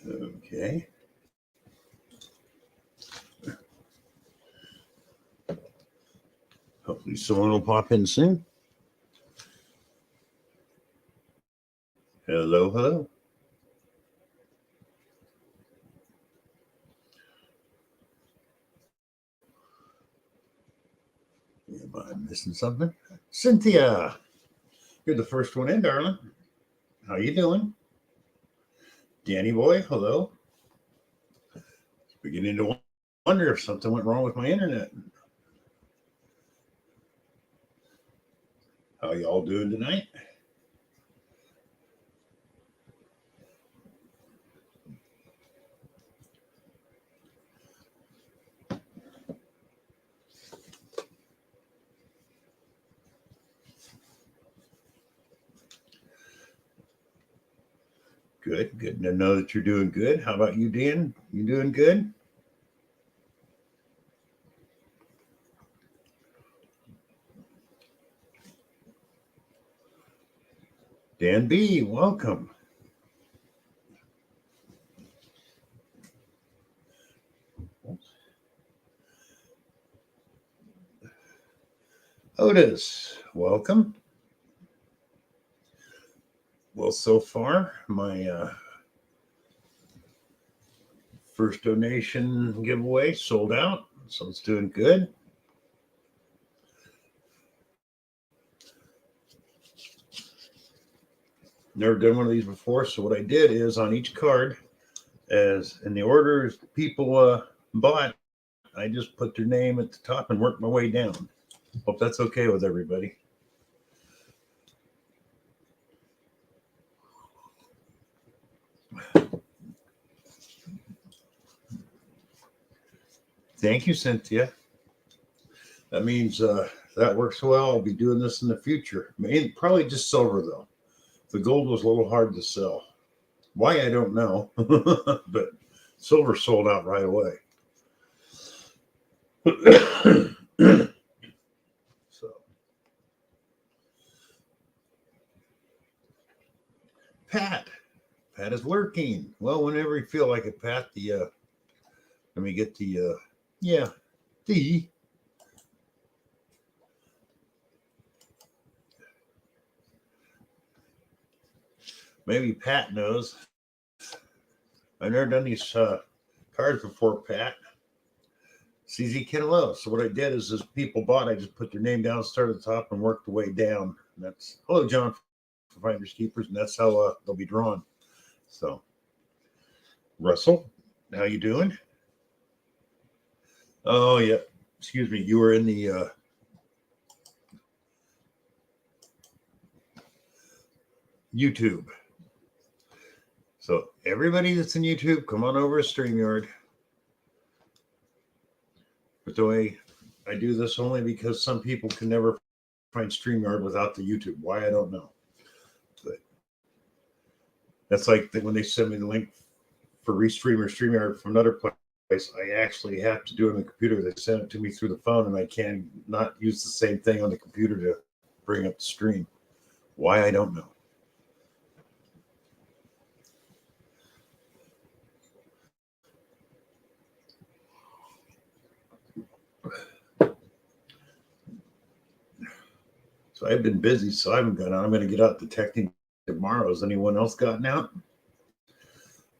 Okay. Hopefully someone will pop in soon. Hello, hello. Am I missing something? Cynthia, you're the first one in, darling. How you doing? Danny boy, hello. Beginning to wonder if something went wrong with my internet. How y'all doing tonight? Good. Good to know that you're doing good. How about you, Dan? You doing good? Dan B, welcome. Otis, welcome. Well, so far, my first donation giveaway sold out, so it's doing good. Never done one of these before, so what I did is on each card, as in the order people bought, I just put their name at the top and worked my way down. Hope that's okay with everybody. Thank you, Cynthia. That means that works well. I'll be doing this in the future. Probably just silver, though. The gold was a little hard to sell. Why, I don't know. But silver sold out right away. So, Pat is lurking. Well, whenever you feel like it, Pat, let me get the maybe Pat knows. I've never done these cards before, Pat. CZ Kenelo. So what I did is, as people bought, I just put their name down, started at the top, and worked the way down. And that's hello, John, for Finders Keepers, and that's how they'll be drawn. So, Russell, how you doing? Oh yeah, excuse me. You were in the YouTube. So everybody that's in YouTube, come on over to StreamYard. But the way I do this only because some people can never find StreamYard without the YouTube. Why, I don't know. But that's like when they send me the link for Restream or StreamYard from another place. I actually have to do it on the computer. They send it to me through the phone, and I can not use the same thing on the computer to bring up the stream. Why, I don't know. So I've been busy, so I haven't gone out. I'm going to get out detecting tomorrow. Has anyone else gotten out?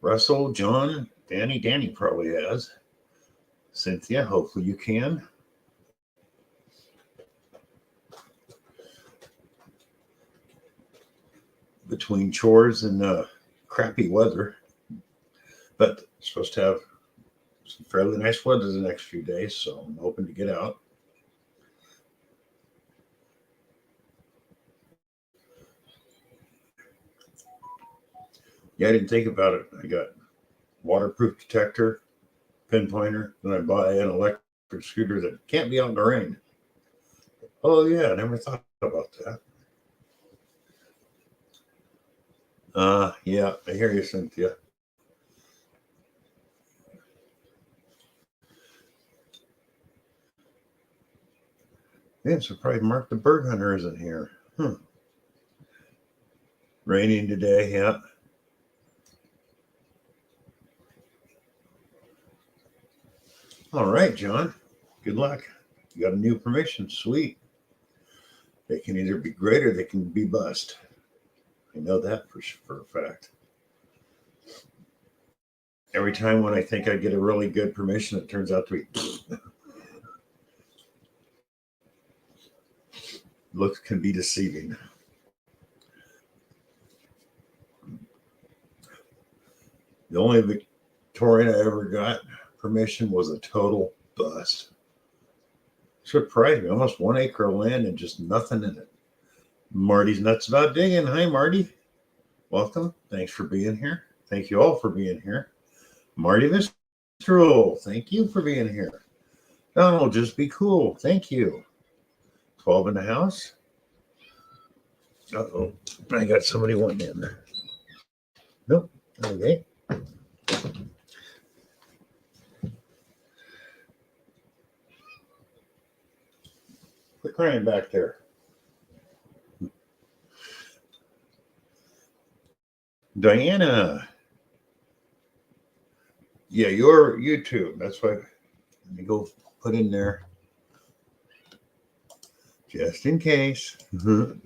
Russell, John, Danny. Danny probably has. Cynthia, hopefully you can. Between chores and crappy weather. But supposed to have some fairly nice weather the next few days, so I'm hoping to get out. Yeah, I didn't think about it. I got waterproof detector, pinpointer, then I buy an electric scooter that can't be out in the rain. Oh yeah, I never thought about that. Yeah, I hear you, Cynthia. Yeah, I'm surprised Mark the Bird Hunter isn't here. Raining today, yeah. All right, John. Good luck. You got a new permission. Sweet. They can either be great or they can be bust. I know that for a fact. Every time when I think I get a really good permission, it turns out to be looks can be deceiving. The only Victorian I ever got permission was a total bust. Surprised me. Almost 1 acre of land and just nothing in it. Marty's nuts about digging. Hi, Marty. Welcome. Thanks for being here. Thank you all for being here. Marty Mistral, thank you for being here. Donald, just be cool. Thank you. 12 in the house. Uh-oh. I got somebody wanting in. Nope. Okay. Quit crying back there. Diana. Yeah, your YouTube. That's why. Let me go put in there. Just in case. There.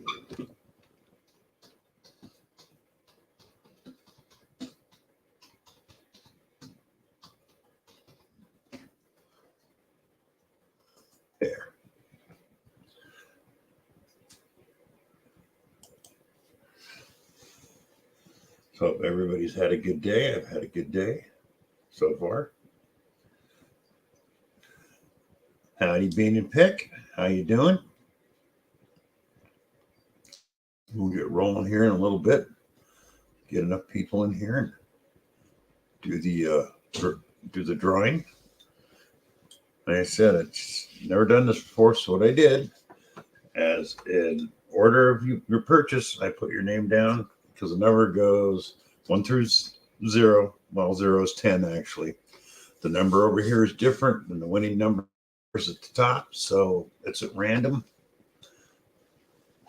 So everybody's had a good day. I've had a good day so far. Howdy, Bean and Pick. How you doing? We'll get rolling here in a little bit. Get enough people in here and do the drawing. Like I said, it's never done this before. So what I did, as in order of your purchase, I put your name down because the number goes 1 through 0. Well, 0 is 10 actually. The number over here is different than the winning number is at the top, so it's at random.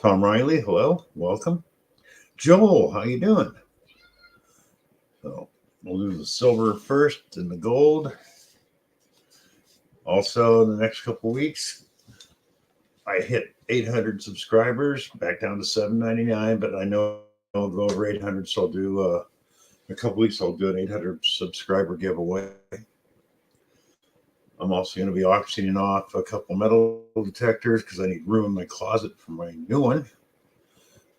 Tom Riley, hello, welcome. Joel, how you doing? So we'll do the silver first, then the gold. Also, in the next couple of weeks, I hit 800 subscribers, back down to 799, but I know I'll go over 800, so I'll do in a couple weeks. I'll do an 800 subscriber giveaway. I'm also going to be auctioning off a couple metal detectors because I need room in my closet for my new one.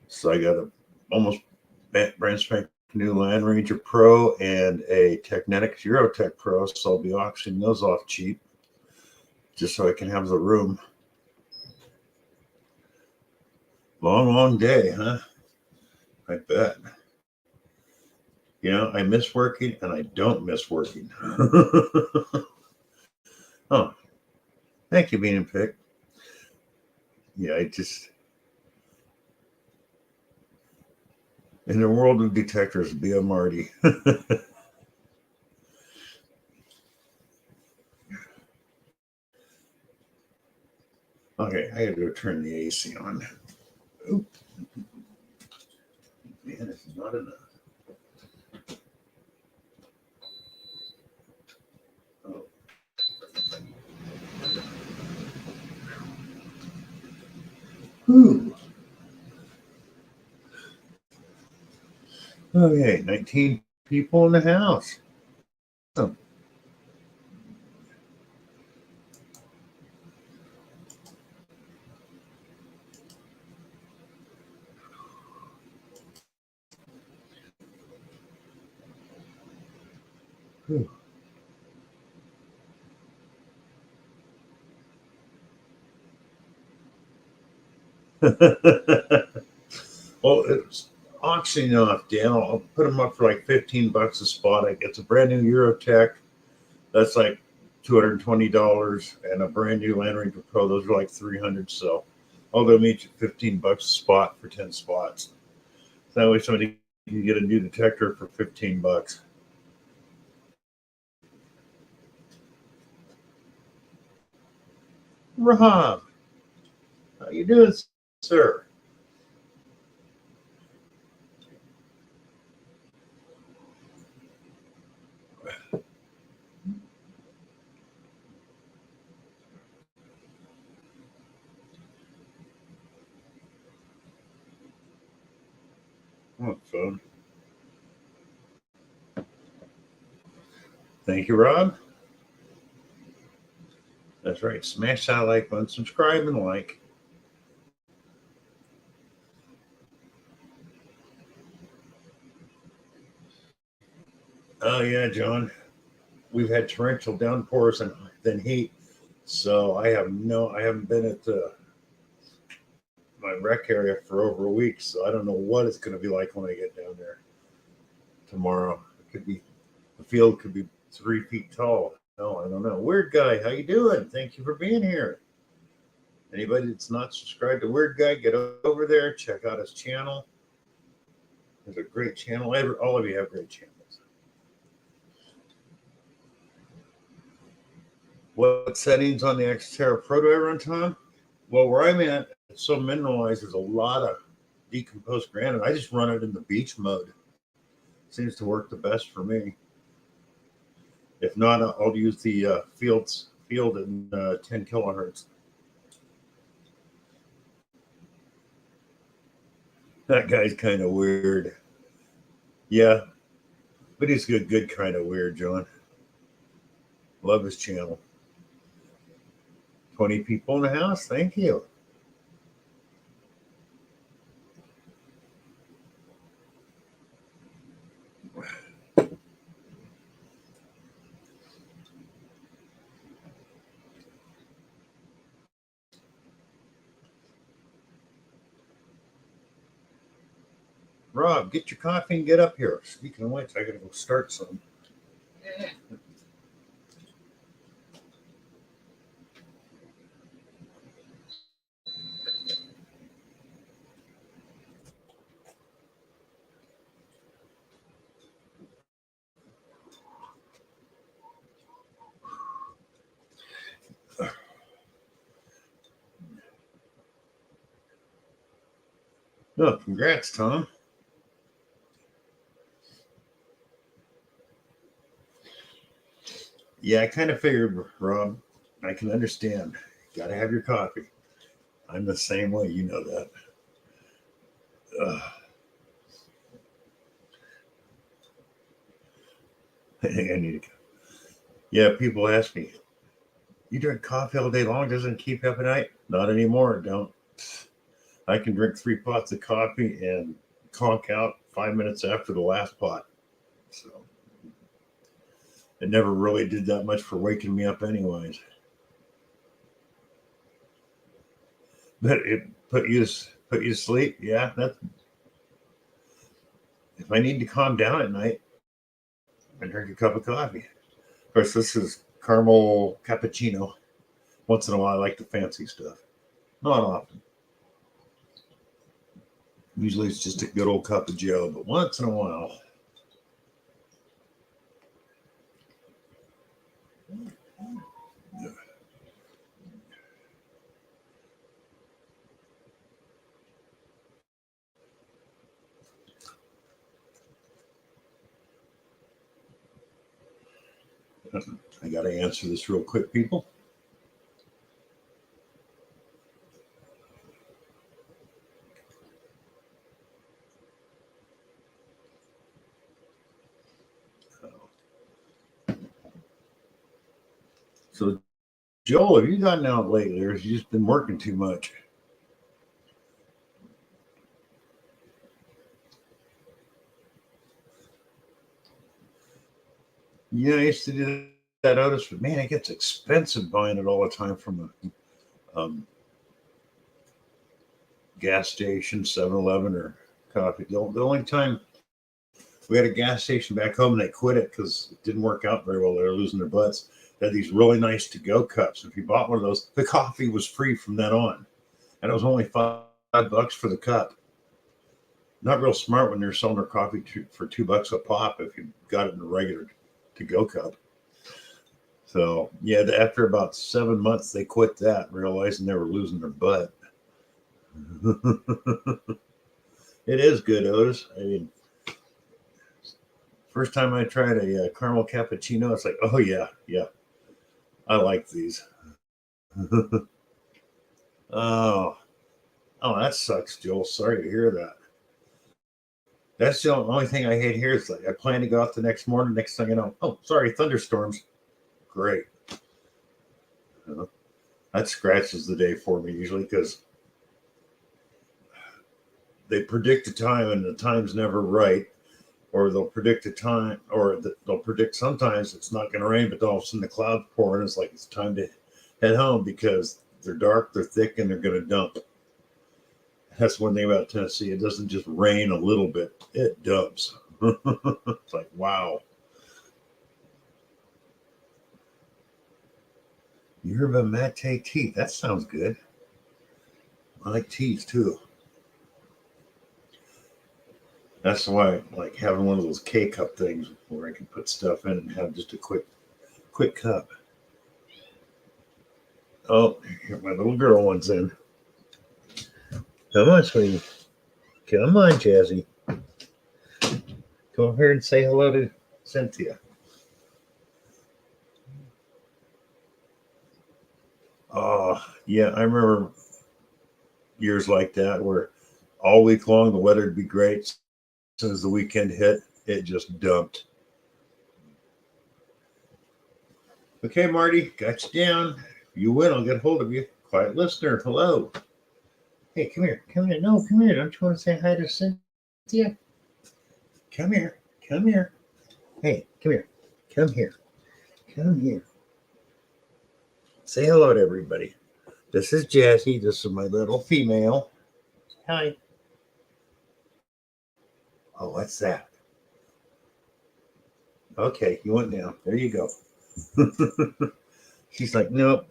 So I got a almost brand spanking new Land Ranger Pro and a Technetics Eurotech Pro. So I'll be auctioning those off cheap just so I can have the room. Long day, huh? I bet. You know, I miss working and I don't miss working. Oh, thank you, Bean and Pick. Yeah, I just, in the world of detectors, be a Marty. Okay, I gotta go turn the AC on. Oop. Man, this is not enough. Oh. Whew. Okay, 19 people in the house. Oh. Whew. Well, it's auctioning off, Dan. I'll put them up for like $15 a spot. It's a brand new Eurotech. That's like $220, and a brand new Land Ranger Pro. Those are like $300. So I'll go meet you $15 a spot for 10 spots. So that way somebody can get a new detector for $15. Rob, how you doing, sir? Come on, phone. Thank you, Rob. That's right. Smash that like button, subscribe, and like. Oh yeah, John. We've had torrential downpours and then heat, so I haven't been at my rec area for over a week, so I don't know what it's going to be like when I get down there tomorrow. The field could be 3 feet tall. No, I don't know. Weird Guy, how you doing? Thank you for being here. Anybody that's not subscribed to Weird Guy, get over there, check out his channel. There's a great channel. All of you have great channels. What settings on the Xterra Pro do I run, Tom? Well, where I'm at, it's so mineralized, there's a lot of decomposed granite. I just run it in the beach mode. Seems to work the best for me. If not, I'll use the field in 10 kilohertz. That guy's kind of weird. Yeah, but he's good kind of weird, John. Love his channel. 20 people in the house. Thank you. Rob, get your coffee and get up here. Speaking of which, I gotta go start some. No, congrats, Tom. Yeah, I kind of figured, Rob. I can understand. Got to have your coffee. I'm the same way. You know that. I think I need to. Yeah, people ask me, you drink coffee all day long? Doesn't it keep you up at night? Not anymore. Don't. I can drink 3 pots of coffee and conk out 5 minutes after the last pot. So it never really did that much for waking me up, anyways. But it put you to sleep. Yeah, that's if I need to calm down at night, I drink a cup of coffee. Of course, this is caramel cappuccino. Once in a while, I like the fancy stuff. Not often. Usually, it's just a good old cup of Joe, but once in a while. I got to answer this real quick, people. So, Joel, have you gotten out lately, or have you just been working too much? Yeah, I used to do that, Otis, but man, it gets expensive buying it all the time from a gas station, 7-Eleven, or coffee. The only time we had a gas station back home and they quit it because it didn't work out very well. They were losing their butts. They had these really nice to-go cups. If you bought one of those, the coffee was free from then on. And it was only $5 for the cup. Not real smart when they're selling their coffee for $2 a pop if you got it in a regular to-go cup. So yeah, after about 7 months, they quit that, realizing they were losing their butt. It is good, Otis. I mean, first time I tried a caramel cappuccino, it's like, oh yeah, I like these. Oh, that sucks, Joel. Sorry to hear that. That's the only thing I hate here. Is like I plan to go out the next morning. Next thing you know, oh, sorry, thunderstorms. Great. You know, that scratches the day for me usually because they predict a time and the time's never right. Or they'll predict a time, or they'll predict sometimes it's not going to rain, but all of a sudden the clouds pour in. It's like it's time to head home because they're dark, they're thick, and they're going to dump. That's one thing about Tennessee. It doesn't just rain a little bit, it dumps. It's like, wow. You heard about mate tea? That sounds good. I like teas too. That's why I like having one of those K cup things where I can put stuff in and have just a quick cup. Oh, here my little girl one's in. Come on, sweetie. Come on, Jazzy. Come over here and say hello to Cynthia. Oh, yeah, I remember years like that where all week long the weather would be great. As soon as the weekend hit, it just dumped. Okay, Marty, got you down. You win, I'll get hold of you. Quiet listener, hello. Hey, come here. Come here. No, come here. Don't you want to say hi to Cynthia? Come here. Come here. Hey, come here. Come here. Come here. Say hello to everybody. This is Jazzy. This is my little female. Hi. Oh, what's that? Okay, you went down. There you go. She's like, nope,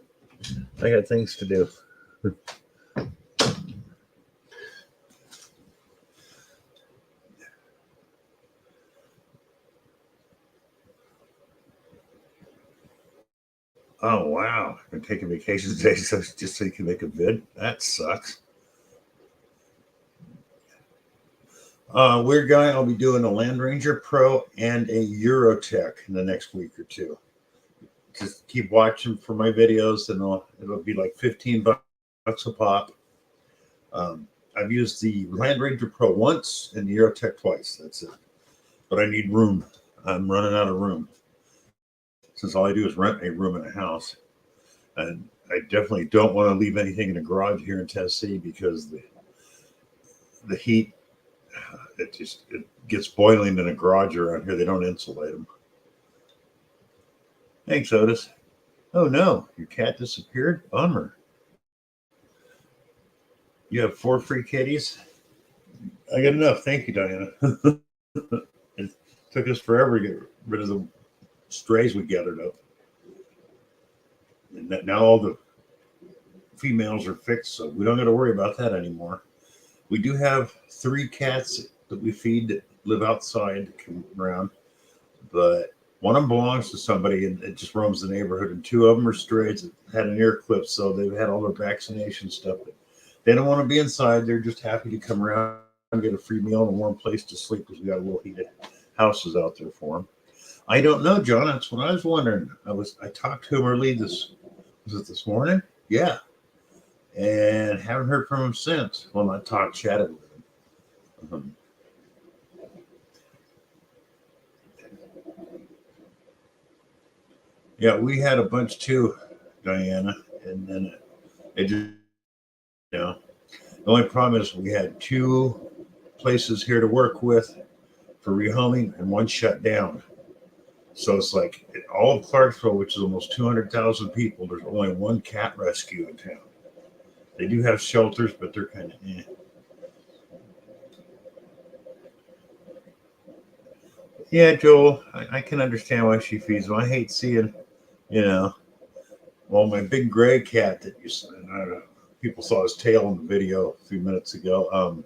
I got things to do. Oh, wow. I'm taking vacation today just so you can make a vid. That sucks. Weird guy. I'll be doing a Land Ranger Pro and a Eurotech in the next week or two. Just keep watching for my videos, and it'll be like $15 a pop. I've used the Land Ranger Pro once and the Eurotech twice. That's it. But I need room. I'm running out of room since all I do is rent a room in a house, and I definitely don't want to leave anything in the garage here in Tennessee because the heat it gets boiling in a garage around here. They don't insulate them. Thanks, Otis. Oh no, your cat disappeared. Bummer. You have 4 free kitties. I got enough. Thank you, Diana. It took us forever to get rid of the strays we gathered up. And now all the females are fixed, so we don't got to worry about that anymore. We do have 3 cats that we feed that live outside, come around, but one of them belongs to somebody and it just roams the neighborhood, and 2 of them are strays that had an ear clip, so they've had all their vaccination stuff. But they don't want to be inside. They're just happy to come around and get a free meal and a warm place to sleep because we got a little heated houses out there for them. I don't know, John. That's what I was wondering. I talked to him early was it this morning? Yeah. And haven't heard from him since. Well, I chatted with him. Yeah, we had a bunch too, Diana, and then it just, the only problem is we had 2 places here to work with for rehoming and one shut down. So it's like all of Clarksville, which is almost 200,000 people, there's only 1 cat rescue in town. They do have shelters, but they're kind of Yeah, Joel, I can understand why she feeds them. I hate seeing, well, my big gray cat that I don't know, people saw his tail in the video a few minutes ago.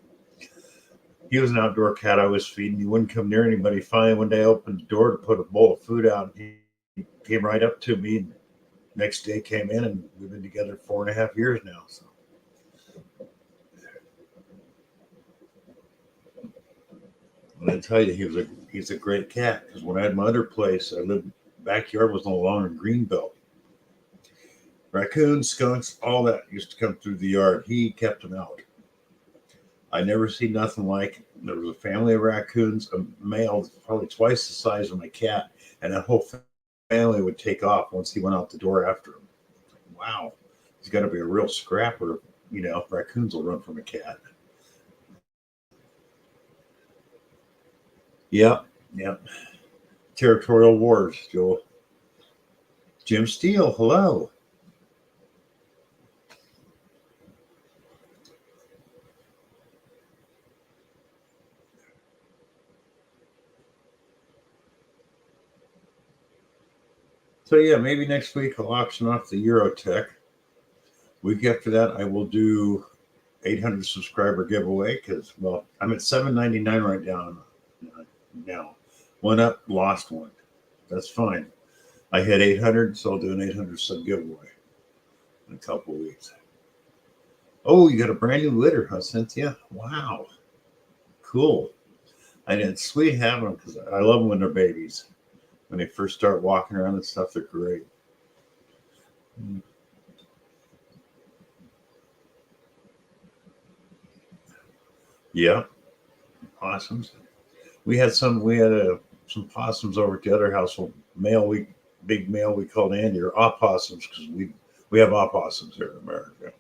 He was an outdoor cat I was feeding. He wouldn't come near anybody. Finally, one day I opened the door to put a bowl of food out, and he came right up to me. And next day came in, and we've been together 4.5 years now. So. And I tell you, he's a great cat because when I had my other place, backyard was no longer green belt. Raccoons, skunks, all that used to come through the yard. He kept them out. I never see nothing like it. There was a family of raccoons, a male probably twice the size of my cat, and that whole family would take off once he went out the door after him. Wow, he's got to be a real scrapper. You know, raccoons will run from a cat. Yep, yep. Territorial wars, Joel. Jim Steele, hello. So yeah, maybe next week I'll auction off the Eurotech. Week after that, I will do 800 subscriber giveaway because, well, I'm at 799 right now. One up, lost one. That's fine. I hit 800, so I'll do an 800 sub giveaway in a couple of weeks. Oh, you got a brand new litter, huh, Cynthia? Wow, cool. And it's sweet having them because I love them when they're babies. When they first start walking around and stuff, they're great. Yeah, possums. We had some possums over at the other household. Big male we called Andy, or opossums because we have opossums here in America.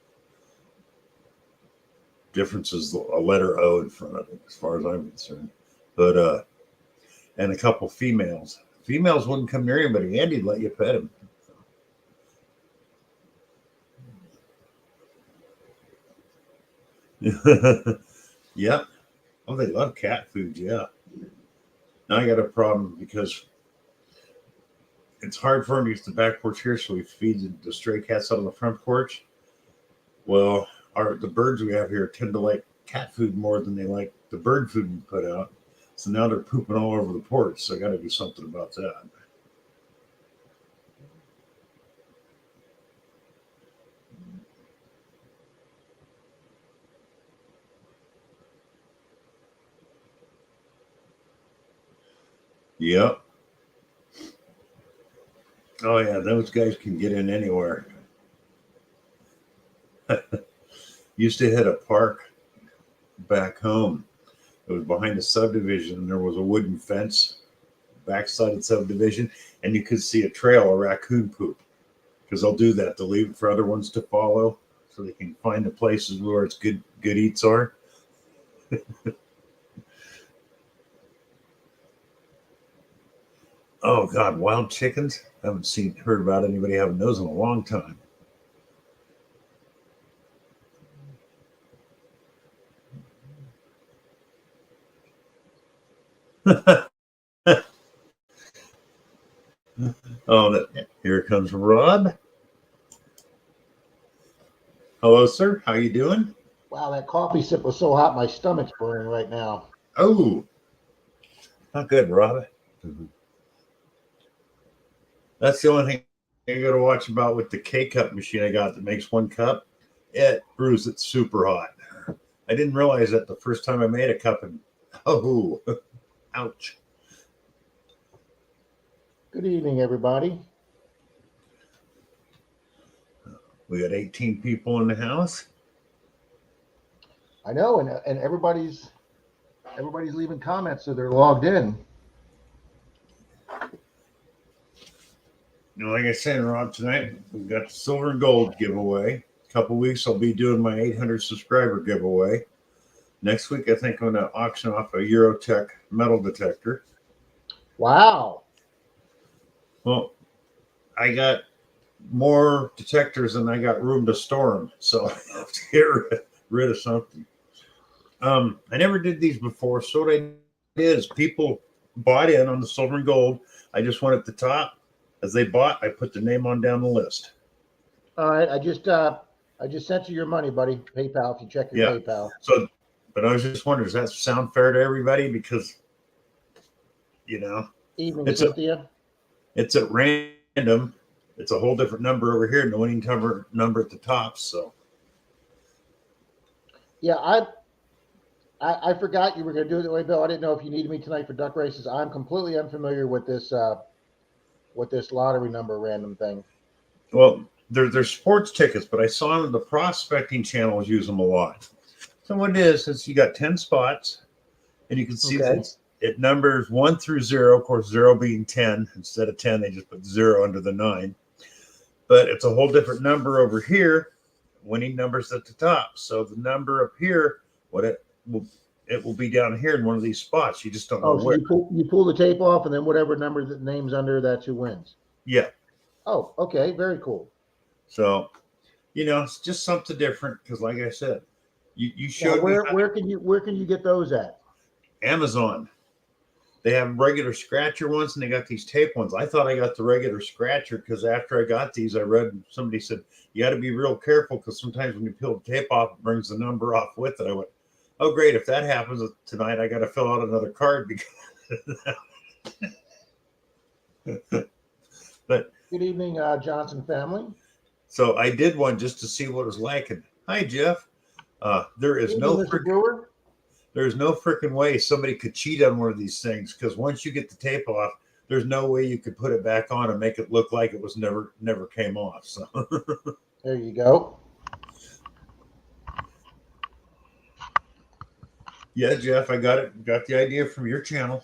Difference is a letter O in front of it, as far as I'm concerned. But and a couple females. Females wouldn't come near anybody. Andy'd let you pet him. Yep. Oh, they love cat food. Yeah. Now I got a problem because it's hard for them to use the back porch here, so we feed the stray cats out on the front porch. Well, the birds we have here tend to like cat food more than they like the bird food we put out. So now they're pooping all over the porch. So I got to do something about that. Yep. Oh yeah, those guys can get in anywhere. Used to hit a park back home. It was behind a subdivision, and there was a wooden fence backside of the subdivision, and you could see a trail of raccoon poop because they'll do that. They'll leave it for other ones to follow, so they can find the places where it's good eats are. Oh God, wild chickens! I haven't heard about anybody having those in a long time. Oh, here comes Rob. Hello, sir. How you doing? Wow, that coffee sip was so hot, my stomach's burning right now. Oh, not good, Rob. That's the only thing you got to watch about with the K cup machine I got that makes one cup. It brews it super hot. I didn't realize that the first time I made a cup, and oh, ouch. Good evening, everybody. We got 18 people in the house. I know, and everybody's leaving comments, so they're logged in. You know, like I said, Rob, tonight we've got the silver and gold giveaway. A couple weeks I'll be doing my 800 subscriber giveaway. Next week I think I'm going to auction off a Eurotech metal detector. Wow. Well, I got more detectors than I got room to store them, so I have to get rid of something. I never did these before, so what I did is people bought in on the silver and gold. I just went at the top. As they bought, I put the name on down the list. All right, I just sent you your money, buddy. PayPal, if you check your PayPal. So, but I was just wondering, does that sound fair to everybody? Because, you know, Evening, Cynthia. It's at random. It's a whole different number over here, no winning number at the top. So, yeah, I forgot you were going to do it that way, Bill. I didn't know if you needed me tonight for duck races. I'm completely unfamiliar with this lottery number random thing. Well, they're sports tickets, but I saw them the prospecting channels use them a lot. So what it is you got 10 spots, and you can see Okay. that it numbers 1 through 0. Of course, 0 being 10. Instead of 10, they just put 0 under the 9. But it's a whole different number over here, winning numbers at the top. So the number up here, it will be down here in one of these spots. You just don't know Oh, so where. you pull the tape off, and then whatever number the name's under, that's who wins. Yeah. Oh, okay, very cool. So, it's just something different because, like I said, you Now, showed me where can you get those at? Amazon. They have regular scratcher ones and they got these tape ones. I thought I got the regular scratcher because after I got these, I read somebody said you got to be real careful because sometimes when you peel the tape off, it brings the number off with it. I went, oh great! If that happens tonight, I got to fill out another card because. But Good evening, Johnson family. so I did one just to see what it was like. And hi, Jeff. There is Good no evening, Mr. Brewer. There's no freaking way somebody could cheat on one of these things because once you get the tape off, there's no way you could put it back on and make it look like it was never came off. So There you go. yeah, Jeff, I got it. Got the idea from your channel.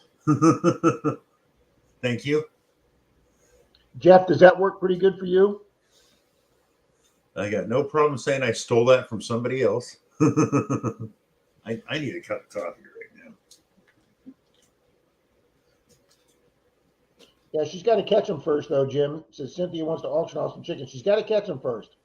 Thank you. Jeff, does that work pretty good for you? I got no problem saying I stole that from somebody else. I need a cup of coffee right now. Yeah, she's got to catch them first, though, Jim. Says Cynthia wants to auction off some chickens. She's got to catch them first.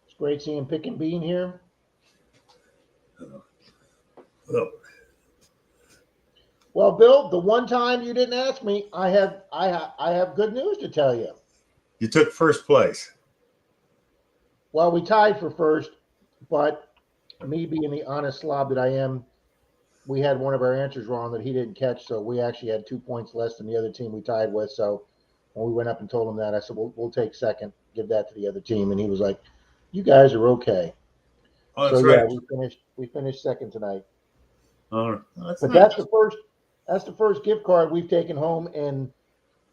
It's great seeing Pick and Bean here. Well, Bill, the one time you didn't ask me, I have good news to tell you. You took first place. Well, we tied for first, but me being the honest slob that I am, we had one of our answers wrong that he didn't catch, so we actually had 2 points less than the other team we tied with. So when we went up and told him that, I said, "We'll take second, give that to the other team," and he was like, "You guys are okay." Oh, So that's yeah, right. we finished second tonight. Oh, that's But nice. that's the first gift card we've taken home in,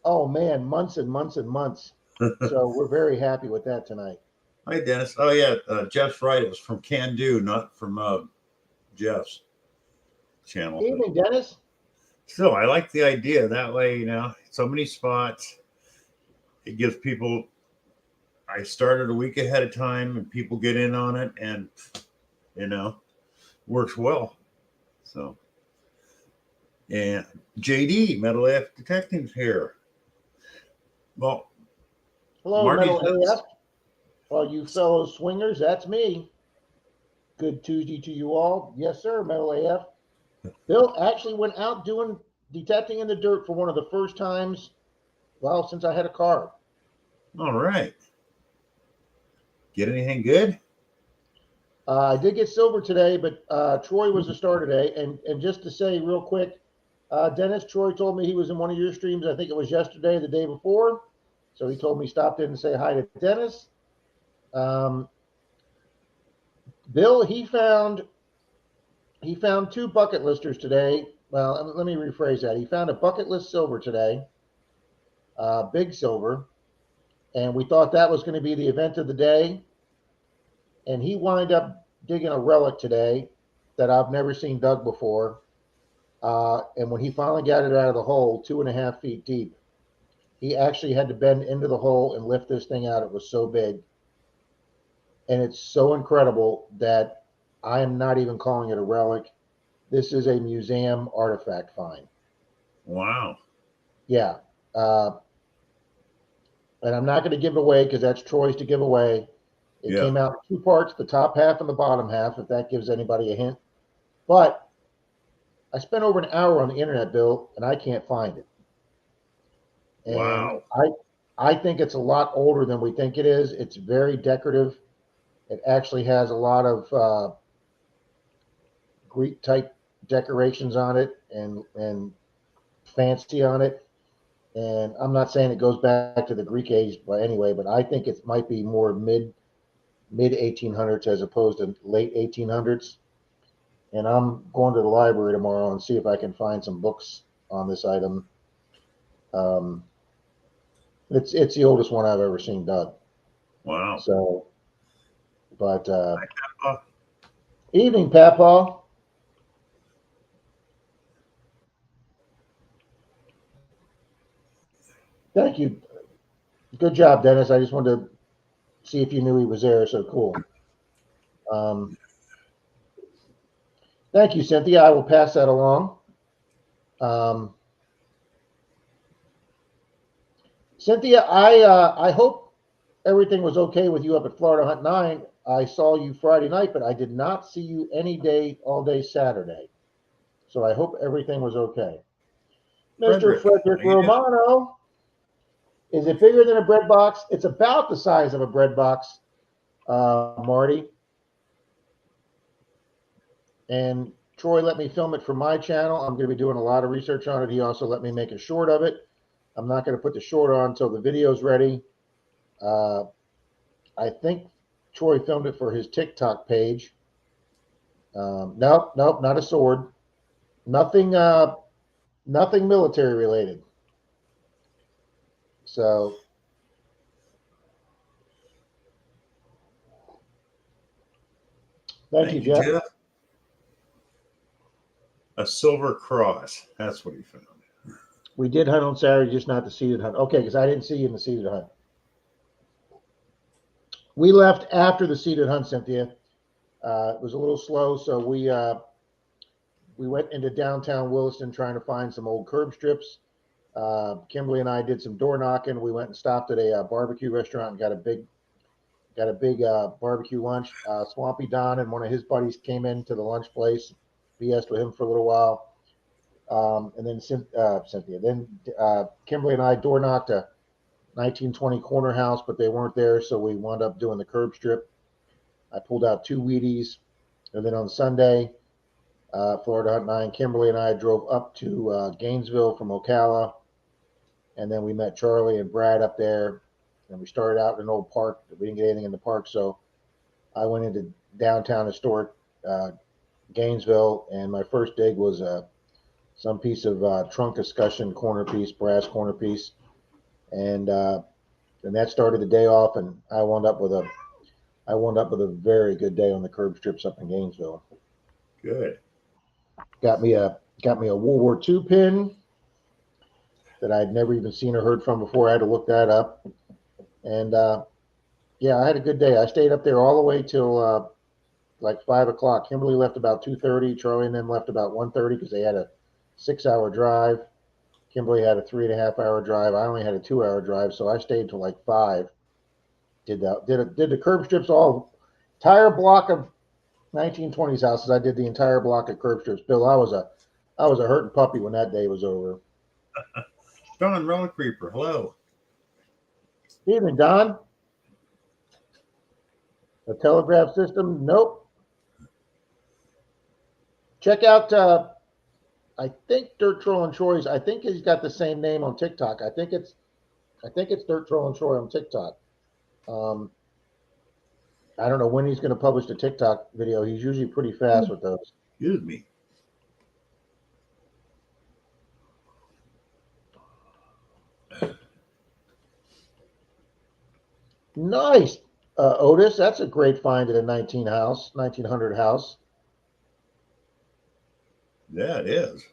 oh man, months and months and months. So we're very happy with that tonight. Hi, Dennis. Oh yeah, Jeff's right. It was from Can Do, not from Jeff's channel. But Evening, Dennis. still, I like the idea. That way, so many spots. It gives people. I started a week ahead of time, and people get in on it, and works well. So, and JD Metal AF Detectives here. Well, Hello, Marty's Metal AF. All you fellow swingers, that's me. Good Tuesday to you all. Yes, sir, Metal AF. Bill actually went out doing detecting in the dirt for one of the first times, well, since I had a car. all right. Get anything good? I did get silver today, but Troy was the star today. And just to say real quick, Dennis, Troy told me he was in one of your streams. I think it was yesterday, the day before. So he told me stop in and say hi to Dennis. Bill, he found two bucket listers today. Well, let me rephrase that. He found a bucket list silver today, big silver, and we thought that was going to be the event of the day. And he wound up digging a relic today that I've never seen dug before. And when he finally got it out of the hole, 2.5 feet deep, he actually had to bend into the hole and lift this thing out. It was so big. And it's so incredible that I am not even calling it a relic. This is a museum artifact find. Wow. Yeah. And I'm not going to give it away because that's Troy's to give away. It came out in 2 parts, the top half and the bottom half, if that gives anybody a hint. But I spent over an hour on the internet, Bill, and I can't find it. And Wow. I think it's a lot older than we think it is. It's very decorative. It actually has a lot of Greek type decorations on it and fancy on it. And I'm not saying it goes back to the Greek age, but anyway, but I think it might be more mid 1800s as opposed to late 1800s. and I'm going to the library tomorrow and see if I can find some books on this item. It's the oldest one I've ever seen dug. Wow. So, but Uh, evening, Papa. Thank you. Good job, Dennis. I just wanted to see if you knew he was there. So cool. Thank you, Cynthia. I will pass that along. Cynthia, I hope everything was okay with you up at Florida Hunt 9. I saw you Friday night, but I did not see you any day, all day Saturday. So I hope everything was okay. Mr. Frederick how you doing? Romano, is it bigger than a bread box? It's about the size of a bread box, Marty. And Troy let me film it for my channel. I'm going to be doing a lot of research on it. He also let me make a short of it. I'm not going to put the short on until the video's ready. I think Troy filmed it for his TikTok page. Nope, not a sword. Nothing, nothing military related. So, thank you, Jeff. Jeff. A silver cross. That's what he found. We did hunt on Saturday, just not the seated hunt. Okay, because I didn't see you in the seated hunt. We left after the seated hunt, Cynthia. It was a little slow, so we went into downtown Williston trying to find some old curb strips. Kimberly and I did some door knocking. We went and stopped at a barbecue restaurant and got a big barbecue lunch. Swampy Don and one of his buddies came into the lunch place. BS'd with him for a little while. And then Cynthia. Then Kimberly and I door knocked a 1920 corner house, but they weren't there, so we wound up doing the curb strip. I pulled out 2 Wheaties, and then on Sunday, Florida Hunt 9, Kimberly and I drove up to Gainesville from Ocala, and then we met Charlie and Brad up there, and we started out in an old park. We didn't get anything in the park, so I went into downtown historic Gainesville, and my first dig was some piece of trunk escutcheon corner piece, brass corner piece, and that started the day off. And I wound up with a very good day on the curb strips up in Gainesville. Good. Got me a World War II pin that I'd never even seen or heard from before. I had to look that up, and yeah, I had a good day. I stayed up there all the way till like 5 o'clock. Kimberly left about 2:30. Charlie and them left about 1:30 because they had a 6-hour drive. Kimberly had a 3.5-hour drive. I only had a 2-hour drive, so I stayed till like 5. Did the curb strips, all entire block of 1920s houses. I did the entire block of curb strips. Bill, I was a hurting puppy when that day was over. Don Relic Reaper, hello. Evening, Don. The telegraph system? Nope. Check out I think Dirt Troll and Troy's. I think he's got the same name on TikTok. I think it's Dirt Troll and Troy on TikTok. I don't know when he's going to publish the TikTok video. He's usually pretty fast with those. Excuse me. Nice, Otis. That's a great find at a 1900 house. Yeah, it is.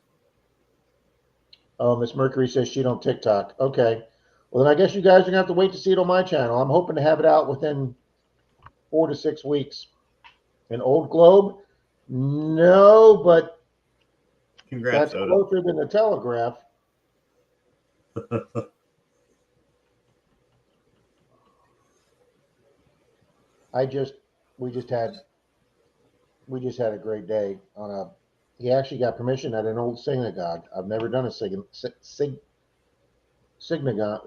Oh, Miss Mercury says she don't TikTok. Okay. Well, then I guess you guys are going to have to wait to see it on my channel. I'm hoping to have it out within 4 to 6 weeks. An Old Globe? No, but Congrats, that's Odo. closer than the Telegraph. We just had a great day on a. He actually got permission at an old synagogue. I've never done a synagogue.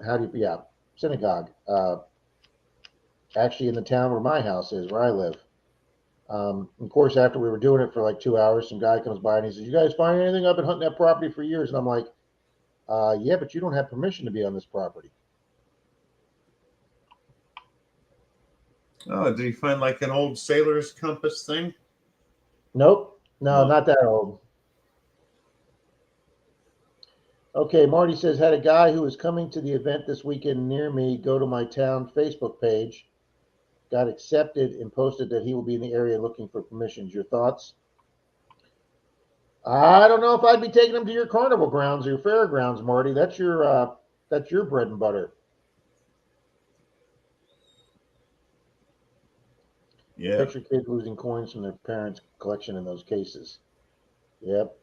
How do you? Yeah, synagogue. Actually, in the town where my house is, where I live. Of course, after we were doing it for like 2 hours, some guy comes by and he says, "You guys find anything? I've been hunting that property for years." And I'm like, "Yeah, but you don't have permission to be on this property." Oh, did you find like an old sailor's compass thing? Nope. No, No. not that old. Okay, Marty says, had a guy who was coming to the event this weekend near me go to my town Facebook page, got accepted, and posted that he will be in the area looking for permissions. Your thoughts? I don't know if I'd be taking him to your carnival grounds or your fairgrounds, Marty. That's your bread and butter. Yeah. Picture kids losing coins from their parents' collection in those cases. Yep.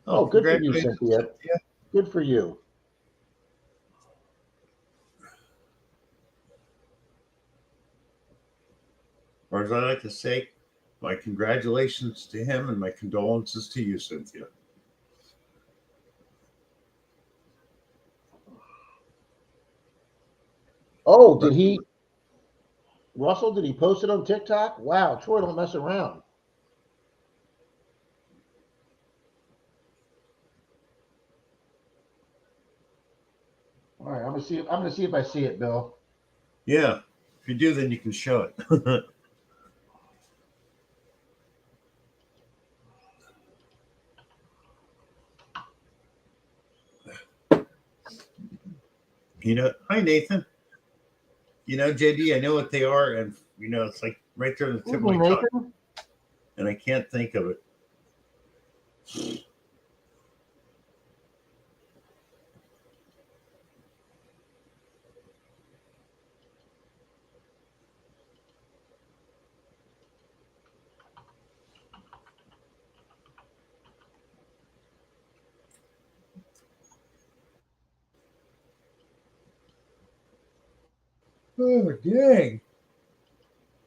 Oh, Oh, good for you, congratulations, Cynthia. Cynthia. Good for you. Or as I like to say, my congratulations to him and my condolences to you, Cynthia. Oh, Russell, did he post it on TikTok? Wow, Troy, don't mess around. All right, I'm gonna see if I see it, Bill. Yeah. If you do, then you can show it. Hi, Nathan. JD, I know what they are, and it's like right there on the tip of my Evening, tongue, Nathan. and I can't think of it. Oh, dang.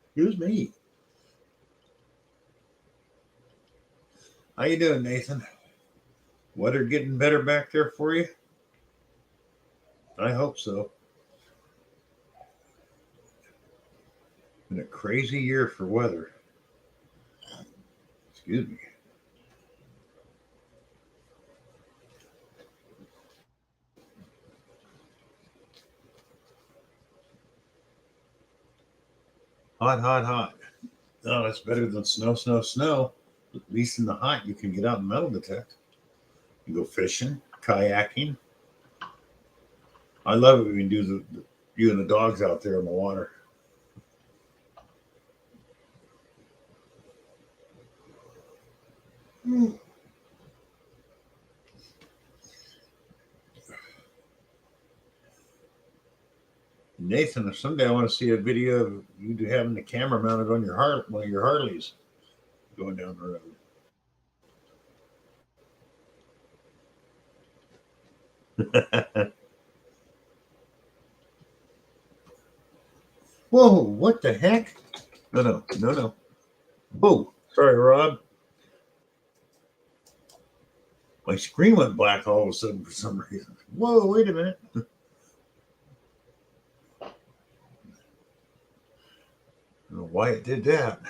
Excuse me. How you doing, Nathan? Weather getting better back there for you? I hope so. Been a crazy year for weather. Excuse me. Hot, hot, hot. Oh, that's better than snow, snow, snow. At least in the hot, you can get out and metal detect. You go fishing, kayaking. I love it when you do you and the dogs out there in the water. Nathan, if someday I want to see a video of you having the camera mounted on one of your Harleys going down the road. Whoa, what the heck? No, no, no, no. Whoa, sorry, Rob. My screen went black all of a sudden for some reason. Whoa, wait a minute. I don't know why it did that.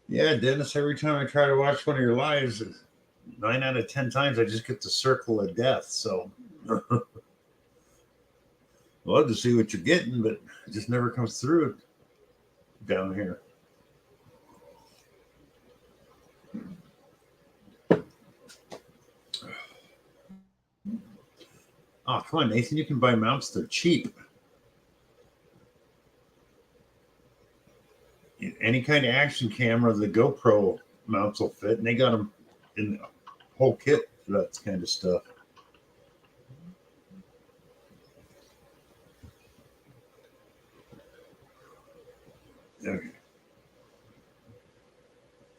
Yeah, Dennis, every time I try to watch one of your lives, 9 out of 10 times I just get the circle of death. So love to see what you're getting, but it just never comes through down here. Oh, come on, Nathan. You can buy mounts. They're cheap. Any kind of action camera, the GoPro mounts will fit, and they got them in the whole kit for that kind of stuff. Okay.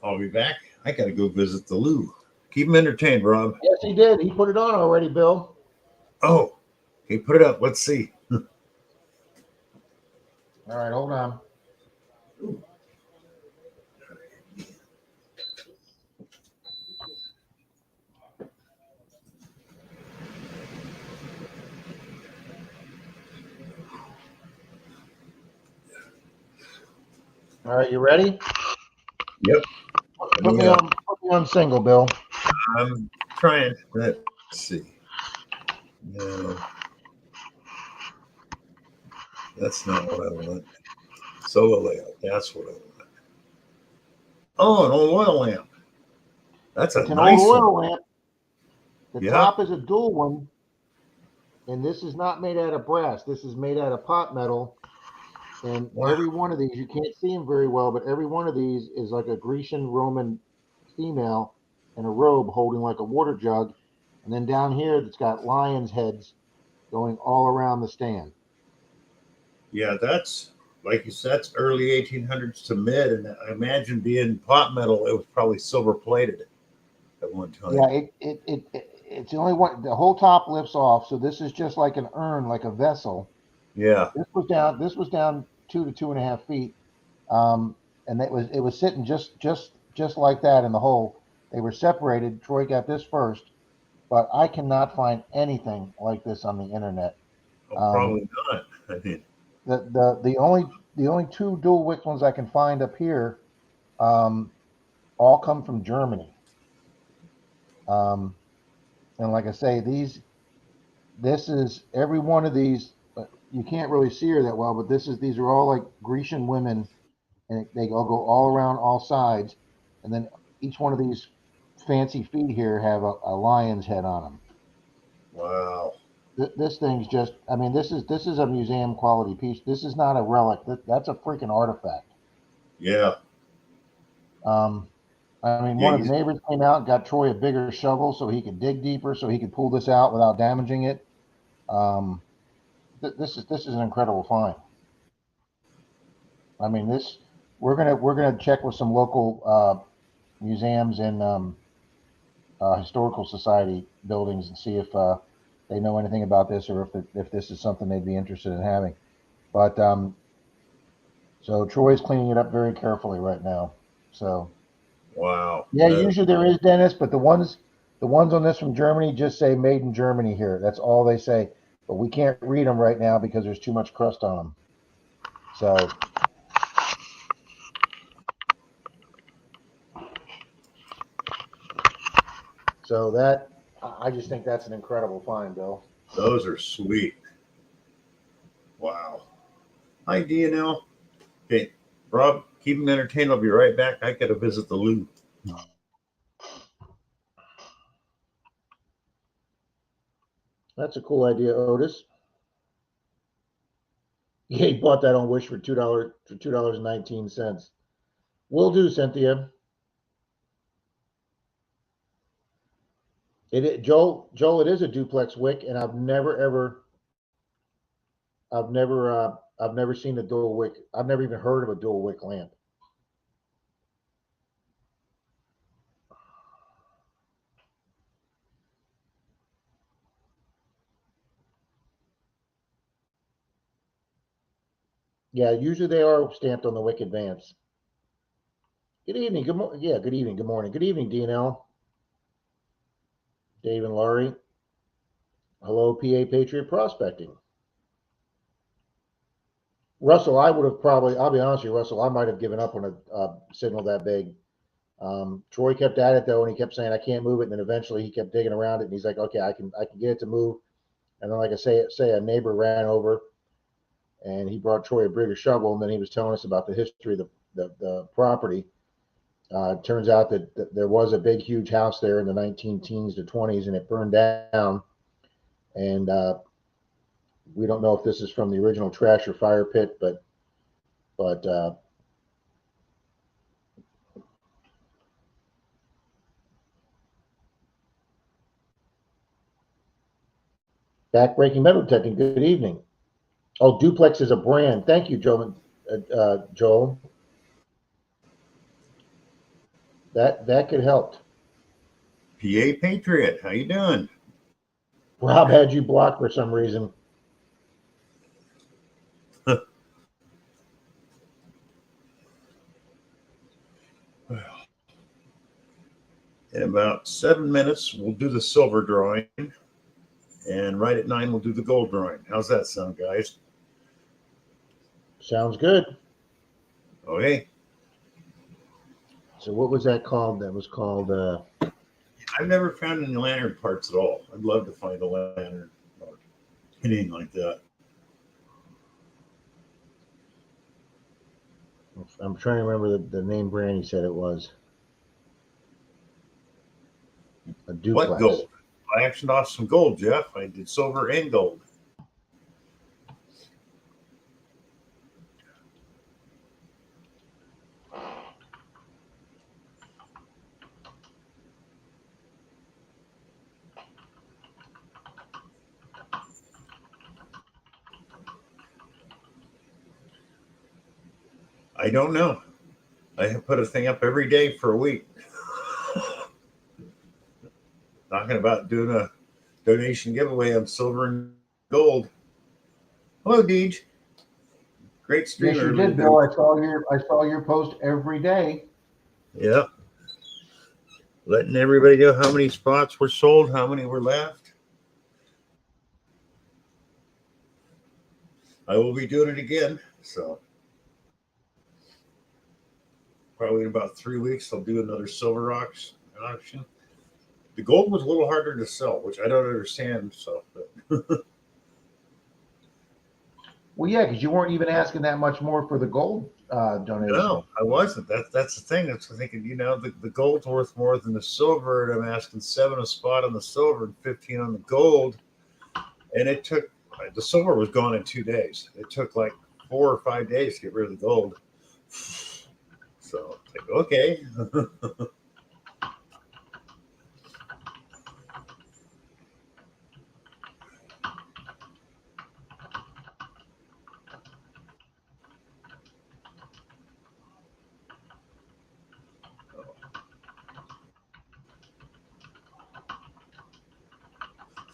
I'll be back. I got to go visit the Lou. Keep him entertained, Rob. Yes, he did. He put it on already, Bill. Oh, okay, put it up. Let's see. All right, hold on. All right, you ready? Yep. Put me on single, Bill. I'm trying. Let's see. No, that's not what I want. Solo layout. That's what I want. Oh, an old oil lamp. That's a It's an nice old one. oil lamp. The Yeah. top is a dual one, and this is not made out of brass. This is made out of pot metal. And Wow. every one of these, you can't see them very well, but every one of these is like a Grecian Roman female in a robe holding like a water jug. And then down here, it's got lions' heads going all around the stand. Yeah, that's like you said, that's early 1800s to mid, and I imagine being pot metal, it was probably silver plated at one time. Yeah, it's the only one. The whole top lifts off, so this is just like an urn, like a vessel. Yeah. This was down 2 to 2.5 feet, and it was sitting just like that in the hole. They were separated. Troy got this first, but I cannot find anything like this on the internet. Oh, probably not. I mean, The only two dual wick ones I can find up here, all come from Germany. And like I say, this is every one of these. You can't really see her that well, but these are all like Grecian women, and they all go all around all sides, and then each one of these fancy feet here have a lion's head on them. wow. This thing's just, I mean, this is a museum quality piece. This is not a relic. That's a freaking artifact. Yeah. I mean, Yeah. one of the neighbors came out and got Troy a bigger shovel so he could dig deeper, so he could pull this out without damaging it. This is an incredible find. I mean, we're gonna check with some local museums and historical society buildings and see if they know anything about this or if this is something they'd be interested in having. But so Troy's cleaning it up very carefully right now. So Wow. yeah, usually there is, Dennis, but the ones on this from Germany just say made in Germany here. That's all they say. But we can't read them right now because there's too much crust on them. So that, I just think that's an incredible find, Bill. Those are sweet. Wow. Hi, DNL. Okay, Rob, keep them entertained. I'll be right back. I got to visit the Louvre. That's a cool idea, Otis. Yeah, he bought that on Wish for $2.19. Will do, Cynthia. Joel, it is a duplex wick, and I've never seen a dual wick. I've never even heard of a dual wick lamp. Yeah, usually they are stamped on the wick advance. Good evening. Good morning. Yeah, good evening. Good morning. Good evening, DNL. Dave and Laurie. Hello, PA Patriot Prospecting. Russell, I would have probably, I'll be honest with you, Russell, I might have given up on a signal that big. Troy kept at it though, and he kept saying, I can't move it. And then eventually he kept digging around it, and he's like, okay, I can get it to move. And then, like I say, a neighbor ran over and he brought Troy a bigger shovel, and then he was telling us about the history of the property. It turns out that there was a big, huge house there in the 19 teens to 20s, and it burned down. And we don't know if this is from the original trash or fire pit, but Backbreaking Metal Detecting, good evening. Oh, Duplex is a brand. Thank you, Joel. Joel. That could help. PA Patriot, how you doing? Rob had you blocked for some reason. In about 7 minutes, we'll do the silver drawing. And right at 9, we'll do the gold drawing. How's that sound, guys? Sounds good. Okay. So what was that called? That was called. I've never found any lantern parts at all. I'd love to find a lantern or anything like that. I'm trying to remember the name brand. He said it was a duplex. What gold? I actioned off some gold, Jeff. I did silver and gold. I don't know. I have put a thing up every day for a week. Talking about doing a donation giveaway on silver and gold. Hello, Deej. Great streamer. Yes, you did, Bill. I saw your post every day. Yeah. Letting everybody know how many spots were sold, how many were left. I will be doing it again. So probably in about 3 weeks, I'll do another Silver Rocks auction. The gold was a little harder to sell, which I don't understand. So, but Well, yeah, because you weren't even asking that much more for the gold donation. no, I wasn't. That's the thing. That's thinking, the gold's worth more than the silver, and I'm asking $7 a spot on the silver and 15 on the gold. And it took the silver was gone in 2 days. It took like 4 or 5 days to get rid of the gold. So it's like, okay.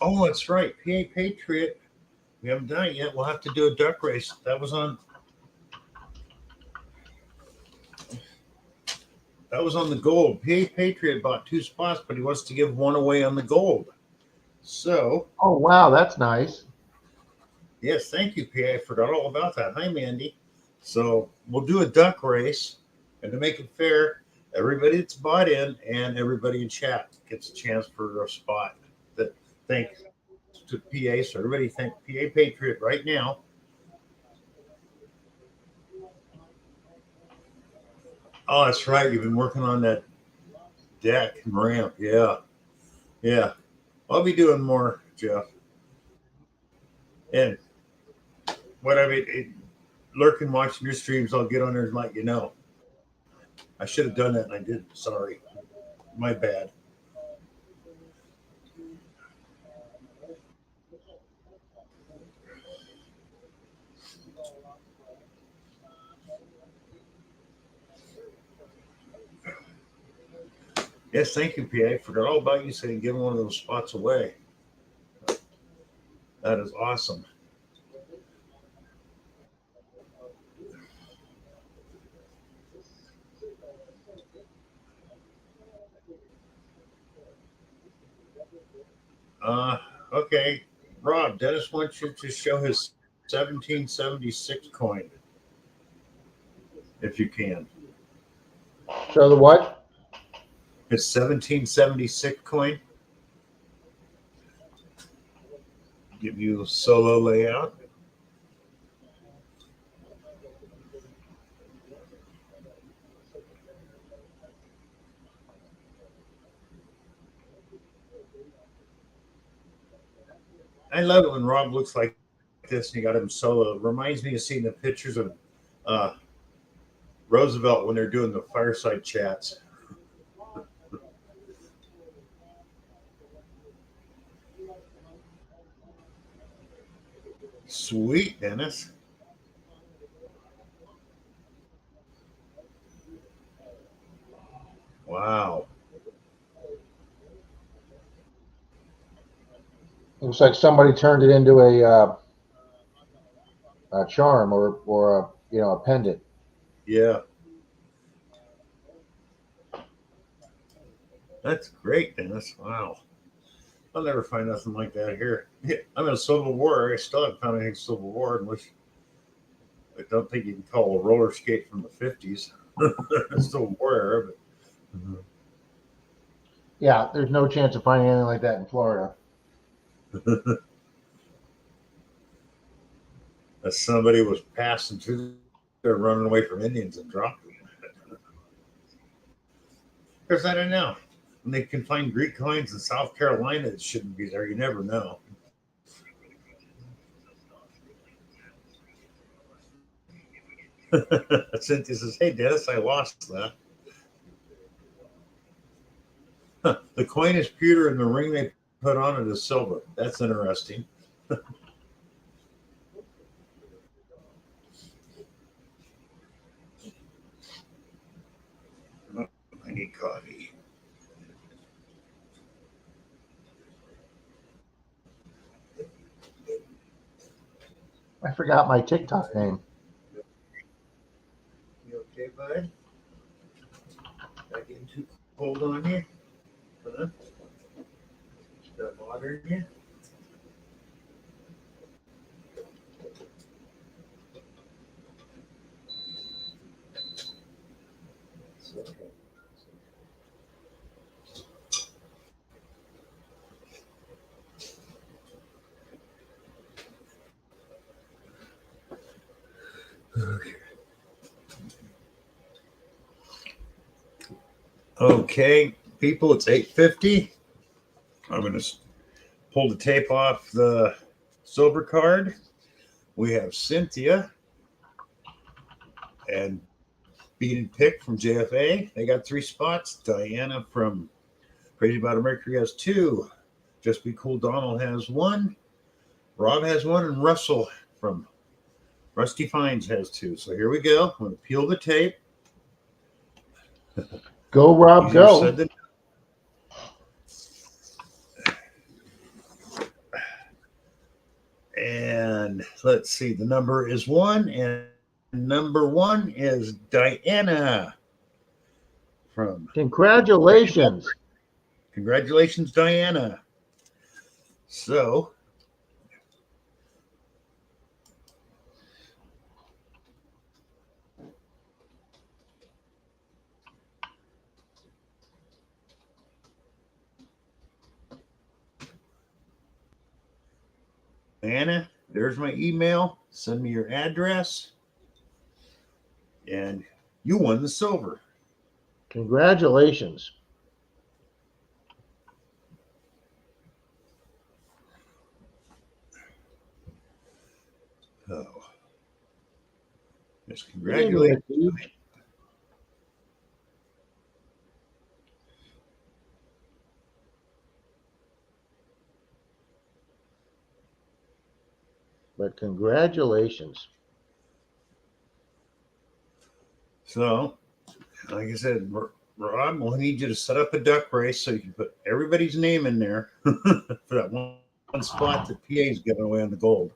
Oh, that's right. PA Patriot. We haven't done it yet. We'll have to do a duck race. That was on the gold. PA Patriot bought 2 spots, but he wants to give one away on the gold. So, Oh, wow, that's nice. yes, thank you, PA. I forgot all about that. Hi, Mandy. So we'll do a duck race, and to make it fair, everybody that's bought in and everybody in chat gets a chance for a spot. Thanks to PA. So everybody thank PA Patriot right now. Oh, that's right. You've been working on that deck and ramp. Yeah. Yeah. I'll be doing more, Jeff. And what I mean, lurking watching your streams, I'll get on there and let you know. I should have done that and I didn't. Sorry. My bad. Yes, thank you, PA. Forgot all about you saying giving one of those spots away. That is awesome. Okay. Rob, Dennis wants you to show his 1776 coin, if you can. Show the what? His 1776 coin. Give you a solo layout. I love it when Rob looks like this and you got him solo. It reminds me of seeing the pictures of Roosevelt when they're doing the fireside chats. Sweet, Dennis. Wow. Looks like somebody turned it into a charm or a pendant. Yeah. That's great, Dennis. Wow. I'll never find nothing like that here. I'm in a Civil War. I still haven't found anything Civil War, which I don't think you can call a roller skate from the 50s. It's still War era, but Yeah, there's no chance of finding anything like that in Florida. That somebody was passing through there running away from Indians and dropped them. Because I don't know. When they can find Greek coins in South Carolina, it shouldn't be there. You never know. Cynthia says, "Hey, Dennis, I lost that. The coin is pewter and the ring they put on it is silver. That's interesting." I need coffee. I forgot my TikTok name. You okay, bud? Not getting too cold on you? Huh? That bothering you? It's okay. Okay, people, it's 8:50. I'm going to pull the tape off the silver card. We have Cynthia and Beat and Pick from JFA. They got 3 spots. Diana from Crazy About a Mercury has 2. Just Be Cool Donald has 1. Rob has 1. And Russell from Rusty Finds has 2. So here we go. I'm going to peel the tape. Go, Rob, Easier go. said than and let's see, the number is 1, and number 1 is Diana from Congratulations. Congratulations, Diana. So Diana, there's my email. Send me your address, and you won the silver. Congratulations. Oh, just Good evening, congratulations. Steve. But congratulations. So, like I said, Rob, we'll need you to set up a duck race so you can put everybody's name in there for that one spot that PA is giving away on the gold.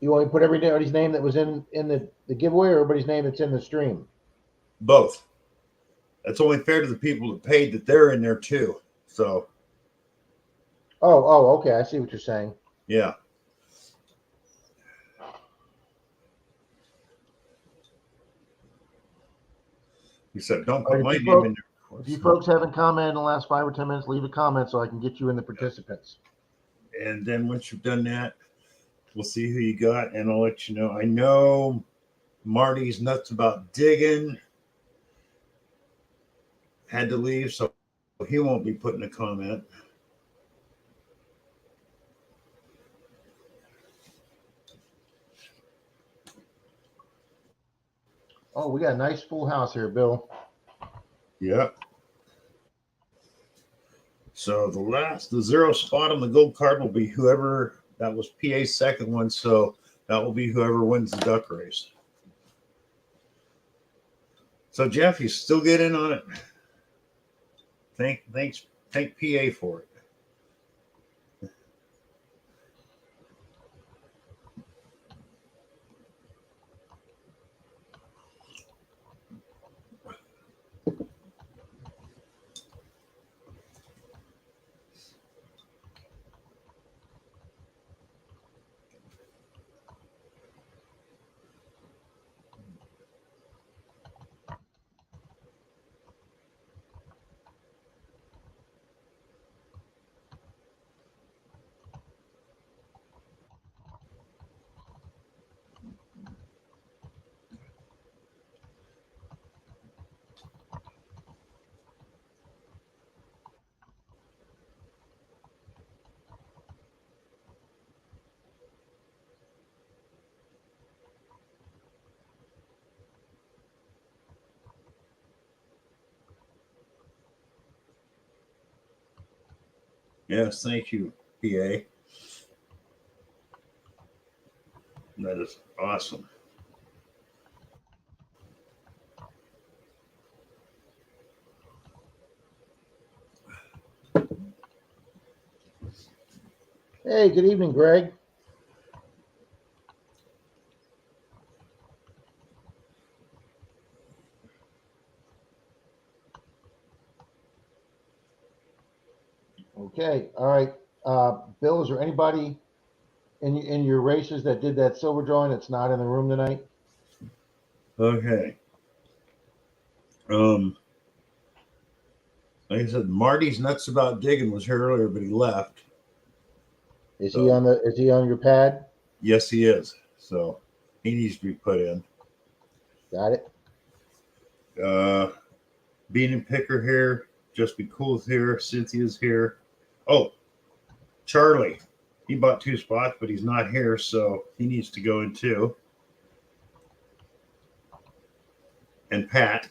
You want to put everybody's name that was in the giveaway or everybody's name that's in the stream? Both. That's only fair to the people that paid that they're in there too. So, Oh, okay. I see what you're saying. yeah. He said, don't All put right, my name in there. if you folks haven't commented in the last 5 or 10 minutes, leave a comment so I can get you in the participants. And then once you've done that, we'll see who you got and I'll let you know. I know Marty's nuts about digging. Had to leave, so he won't be putting a comment. Oh, we got a nice full house here, Bill. Yep. So the 0 spot on the gold card will be whoever, that was PA's second one. So that will be whoever wins the duck race. So Jeff, you still get in on it. Thank PA for it. Yes, thank you, PA. That is awesome. Hey, good evening, Greg. Okay, all right. Bill, is there anybody in your races that did that silver drawing that's not in the room tonight? Okay. Like I said, Marty's nuts about digging was here earlier, but he left. Is So he on your pad? yes, he is. So he needs to be put in. Got it. Bean and Picker here. Just Be Cool's here. Cynthia's here. Oh, Charlie. He bought 2 spots, but he's not here, so he needs to go in too. And Pat.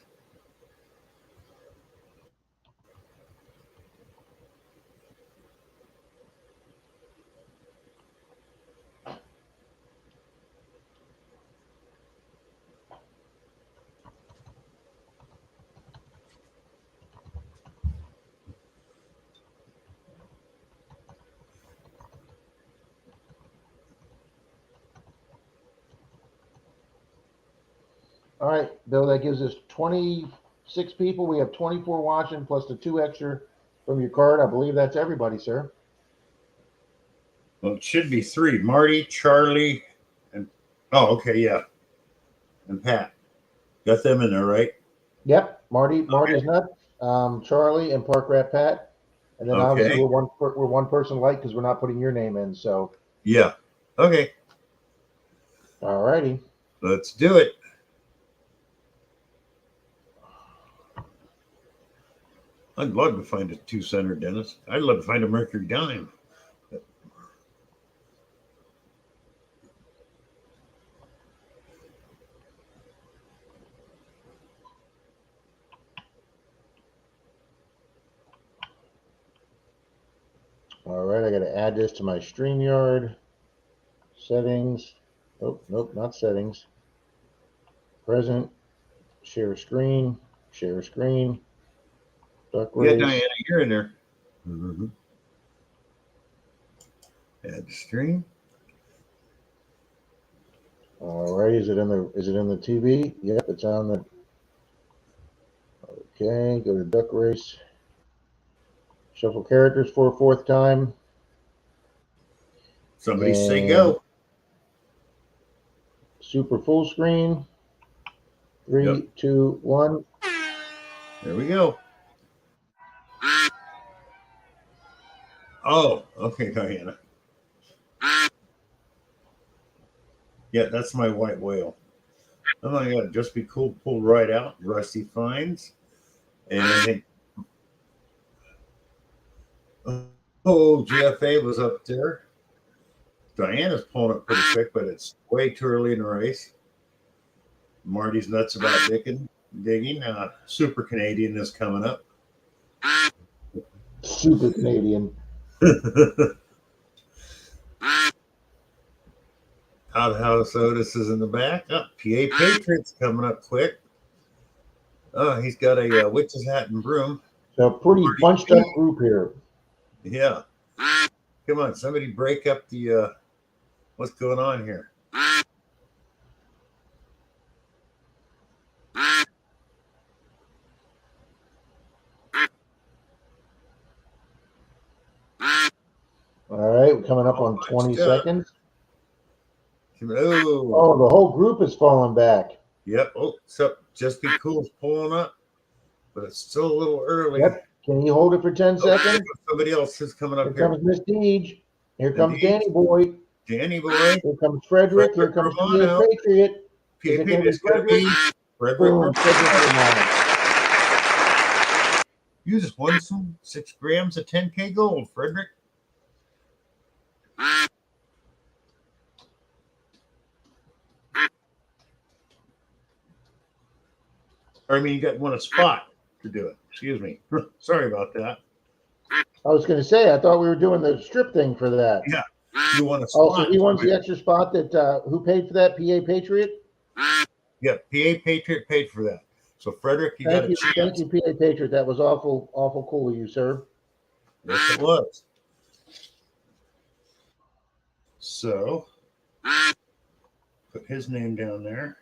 All right, Bill, that gives us 26 people. We have 24 watching plus the 2 extra from your card. I believe that's everybody, sir. Well, it should be 3. Marty, Charlie, and okay, yeah. And Pat. Got them in there, right? Yep, Marty's nuts, Charlie, and Park Rat Pat. And then obviously Okay. we're one person light because we're not putting your name in. So, Yeah. Okay. all righty. Let's do it. I'd love to find a 2-center, Dennis. I'd love to find a Mercury dime. All right, I got to add this to my StreamYard settings. Oh, nope, not settings. Present, share screen, duck Yeah, race. Diana, you're in there. Mm-hmm. Add stream. All right, is it in the TV? Yep, it's on the. Okay, go to duck race. Shuffle characters for a 4th time. Somebody say And go. super full screen. 3, Yep. 2, 1. There we go. Oh, okay, Diana. Yeah, that's my white whale. Oh my God, Just Be Cool, pull right out. Rusty finds. And I think, oh, GFA was up there. Diana's pulling up pretty quick, but it's way too early in the race. Marty's nuts about digging. Super Canadian is coming up. Super Canadian. Outhouse Otis is in the back. Oh, PA Patriots coming up quick. Oh, he's got a witch's hat and broom. So pretty bunched up group here. Yeah. Come on, somebody break up the what's going on here. All right, we're coming up on 20 seconds. Oh, the whole group is falling back. Yep. Oh, so Just Be Cool's pulling up, but it's still a little early. Yep. Can you hold it for 10 seconds? Somebody else is coming up here. Here comes Miss Deej. Here comes Danny Boy. Danny Boy. Here comes Frederick. Here comes PA Patriot. PA Patriot's going to be Frederick. You just won some 6 grams of 10K gold, Frederick. I mean, you got one a spot to do it. Excuse me. Sorry about that. I was going to say, I thought we were doing the strip thing for that. Yeah. You want a Oh, so spot? he wants the extra spot that, who paid for that? PA Patriot? Yeah, PA Patriot paid for that. So Frederick, you got a Thank chance. you, PA Patriot. That was awful cool of you, sir. Yes, it was. So put his name down there.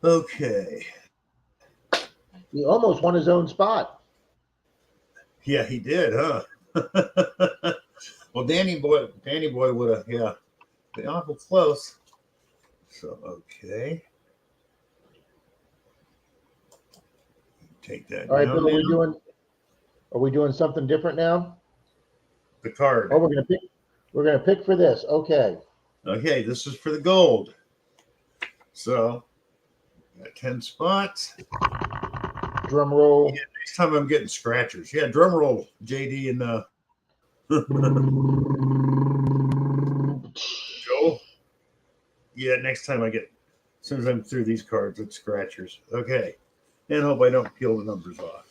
Okay. He almost won his own spot. Yeah, he did, huh? Well, Danny Boy would have, yeah, been awful close. So okay. Take that All right, down Bill, now. are we doing something different now? The card. Oh, we're gonna pick for this. Okay. Okay, this is for the gold. So got 10 spots. Drum roll. Yeah, next time I'm getting scratchers. Yeah, drum roll, JD and Joe. Yeah, next time I get, as soon as I'm through these cards, it's scratchers. Okay. And hope I don't peel the numbers off.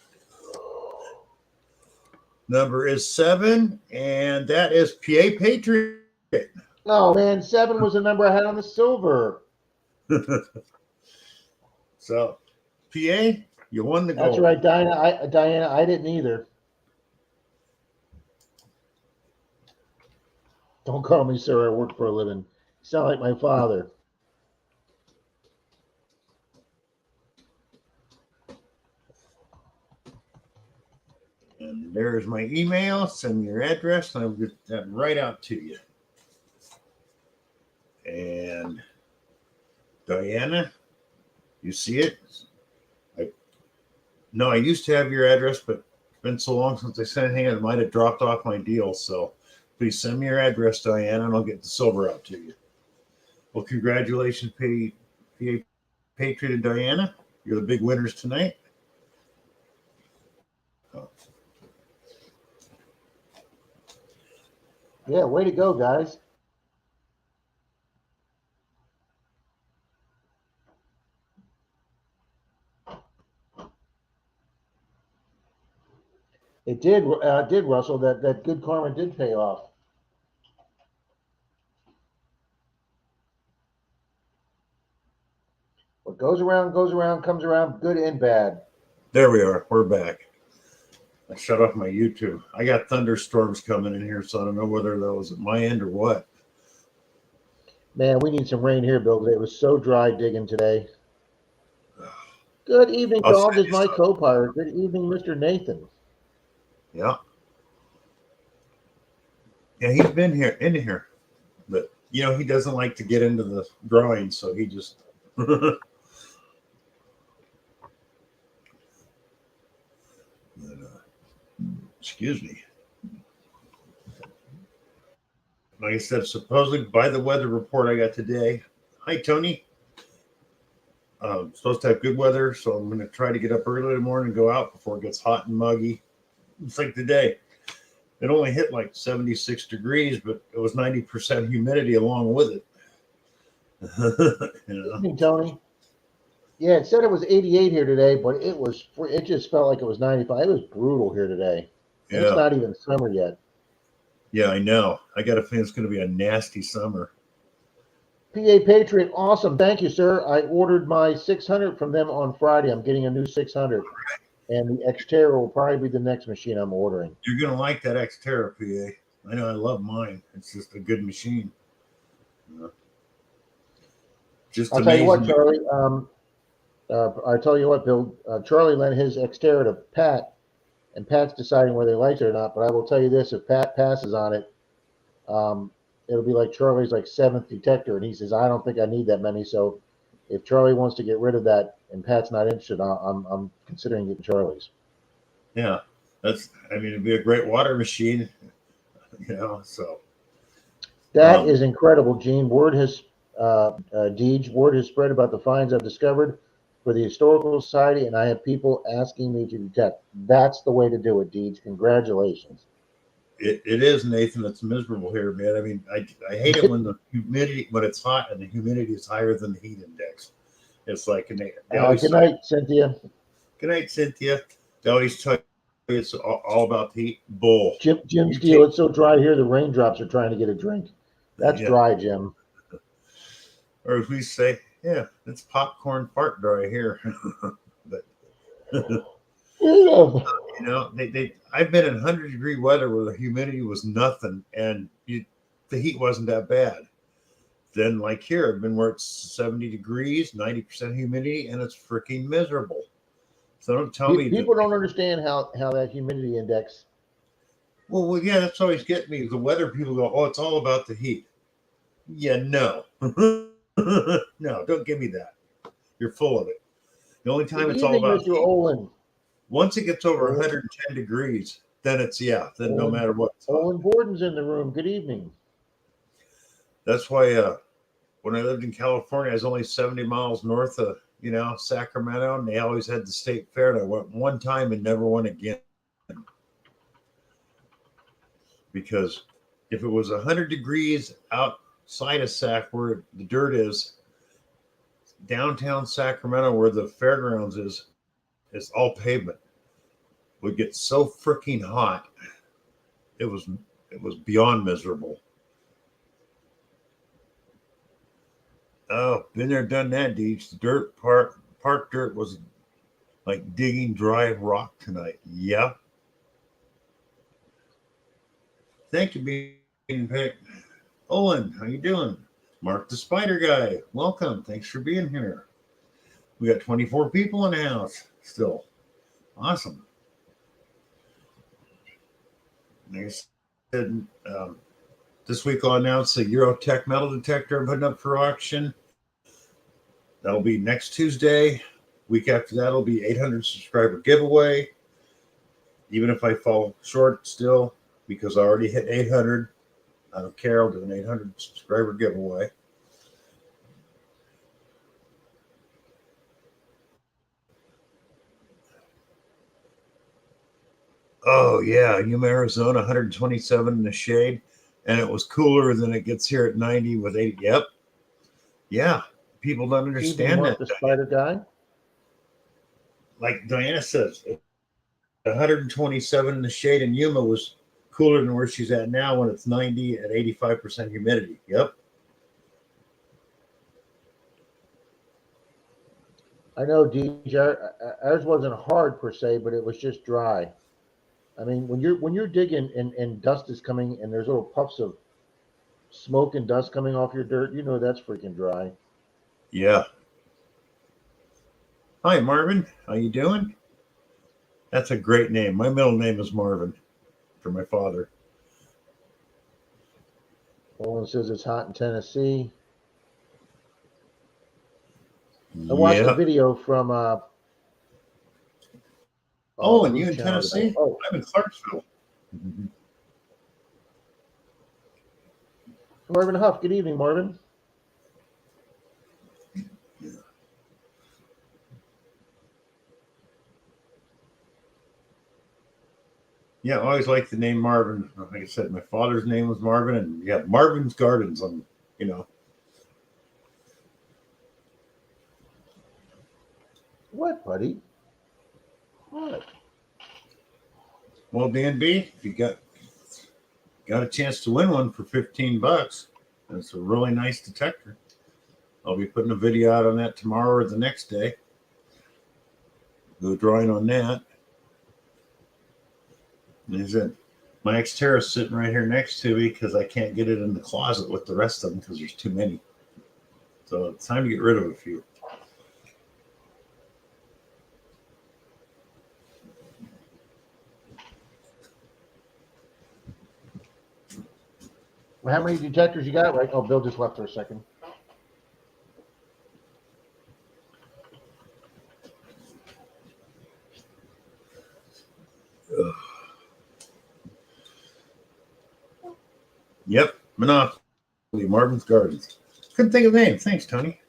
Number is 7, and that is PA Patriot. Oh man, 7 was the number I had on the silver. So, PA, you won the gold. That's right, Diana. I didn't either. Don't call me sir. I work for a living. You sound like my father. And there's my email. Send me your address, and I'll get that right out to you. And Diana, you see it? No, I used to have your address, but it's been so long since I sent anything, it might have dropped off my deal. So please send me your address, Diana, and I'll get the silver out to you. Well, congratulations, PA Patriot and Diana. You're the big winners tonight. Yeah, way to go, guys. It did, Russell. That good karma did pay off. What goes around, comes around, good and bad. There we are. We're back. I shut off my YouTube. I got thunderstorms coming in here, so I don't know whether that was at my end or what. Man, we need some rain here, Bill, because it was so dry digging today. Good evening, dog, is my co-pilot. Good evening, Mr. Nathan. Yeah. Yeah, he's been in here. But, he doesn't like to get into the drawing, so he just... excuse me. Like I said, supposedly by the weather report I got today. Hi, Tony. Supposed to have good weather, so I'm going to try to get up early in the morning and go out before it gets hot and muggy. It's like today. It only hit like 76 degrees, but it was 90% humidity along with it. Evening, Tony. Yeah, it said it was 88 here today, but it just felt like it was 95. It was brutal here today. Yeah. It's not even summer yet. Yeah, I know. I got a feeling it's going to be a nasty summer. PA Patriot, awesome. Thank you, sir. I ordered my 600 from them on Friday. I'm getting a new 600. And the Xterra will probably be the next machine I'm ordering. You're going to like that Xterra, PA. I know I love mine. It's just a good machine. Just I'll tell you what, Charlie. I tell you what, Bill. Charlie lent his Xterra to Pat, and Pat's deciding whether he likes it or not. But I will tell you this: if Pat passes on it, it'll be like Charlie's like 7th detector, and he says, "I don't think I need that many." So, if Charlie wants to get rid of that, and Pat's not interested, I'm considering getting Charlie's. Yeah, it'd be a great water machine, So that is incredible, Gene. Word has spread about the finds I've discovered for the Historical Society, and I have people asking me to detect. That's the way to do it, Deej. Congratulations. It is, Nathan. It's miserable here, man. I mean, I hate it when it's hot and the humidity is higher than the heat index. It's like good night, Cynthia. Good night, Cynthia. They always tell you it's all about the heat. Bull. Jim You Steele, take, it's so dry here, the raindrops are trying to get a drink. That's yeah. dry, Jim. Or as we say, yeah, it's popcorn fart dry here. But Yeah. I've been in 100-degree weather where the humidity was nothing and the heat wasn't that bad. Then, like here, I've been where it's 70 degrees, 90% humidity, and it's freaking miserable. So don't tell me that. People don't understand how that humidity index. Well, yeah, that's always getting me. The weather people go, oh, it's all about the heat. Yeah, no. No, don't give me that. You're full of it. The only Good time it's all evening, about Mr. heat, Olin. once it gets over 110 degrees, then then no matter what, it's hot. Olin Borden's in the room. Good evening. That's why when I lived in California, I was only 70 miles north of, Sacramento, and they always had the state fair. And I went one time and never went again. Because if it was 100 degrees outside of Sac, where the dirt is, downtown Sacramento, where the fairgrounds is, it's all pavement. Would get so freaking hot. It was beyond miserable. Oh, been there, done that, Deej. The park dirt was like digging dry rock tonight. Yeah. Thank you, being picked. Olin, how you doing? Mark the Spider Guy, welcome. Thanks for being here. We got 24 people in the house still. Awesome. Like I said, this week I'll announce the Eurotech metal detector I'm putting up for auction. That'll be next Tuesday. Week after that will be 800 subscriber giveaway. Even if I fall short still, because I already hit 800, I don't care. I'll do an 800 subscriber giveaway. Oh yeah, Yuma, Arizona, 127 in the shade, and it was cooler than it gets here at 90 with 80. Yep. Yeah, people don't Evening, understand Mark that. the Spider Guy. Like Diana says, 127 in the shade in Yuma was cooler than where she's at now when it's 90 at 85% humidity. Yep. I know, DJ. Ours wasn't hard per se, but it was just dry. I mean, when you're digging and dust is coming and there's little puffs of smoke and dust coming off your dirt, you know that's freaking dry. Yeah. Hi, Marvin. How you doing? That's a great name. My middle name is Marvin for my father. Olin says it's hot in Tennessee. I watched a Yeah. video from Oh, and you news in channel today. Tennessee? Oh, I'm in Clarksville. Marvin Huff. Good evening, Marvin. Yeah, I always liked the name Marvin. Like I said, my father's name was Marvin, and yeah, Marvin's Gardens. What, buddy? What? Well, DNB, if you got a chance to win one for $15, it's a really nice detector. I'll be putting a video out on that tomorrow or the next day. Go drawing on that. Is it? My Xterra is sitting right here next to me because I can't get it in the closet with the rest of them because there's too many. So it's time to get rid of a few. Well, how many detectors you got? Right. Oh, Bill just left for a second. Ugh. Yep, Monopoly, Marvin's Gardens. Couldn't think of the name. Thanks, Tony.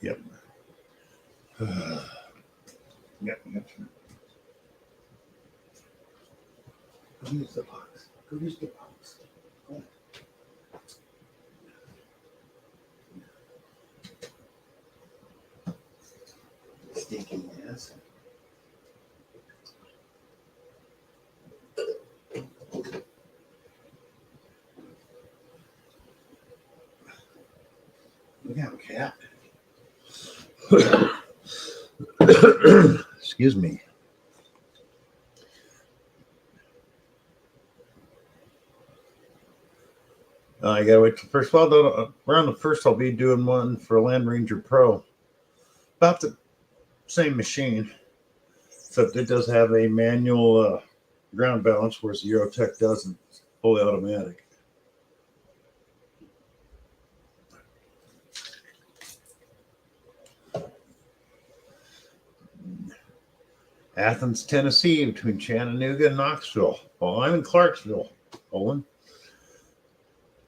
Yep. Yep. Go use the box. Go use the box. Go Stinking cat. Excuse me. I gotta wait till first. Well, around the first, I'll be doing one for Land Ranger Pro. About the same machine, except it does have a manual ground balance, whereas the Eurotech doesn't. It's fully automatic. Athens, Tennessee, between Chattanooga and Knoxville. Well, I'm in Clarksville, Owen.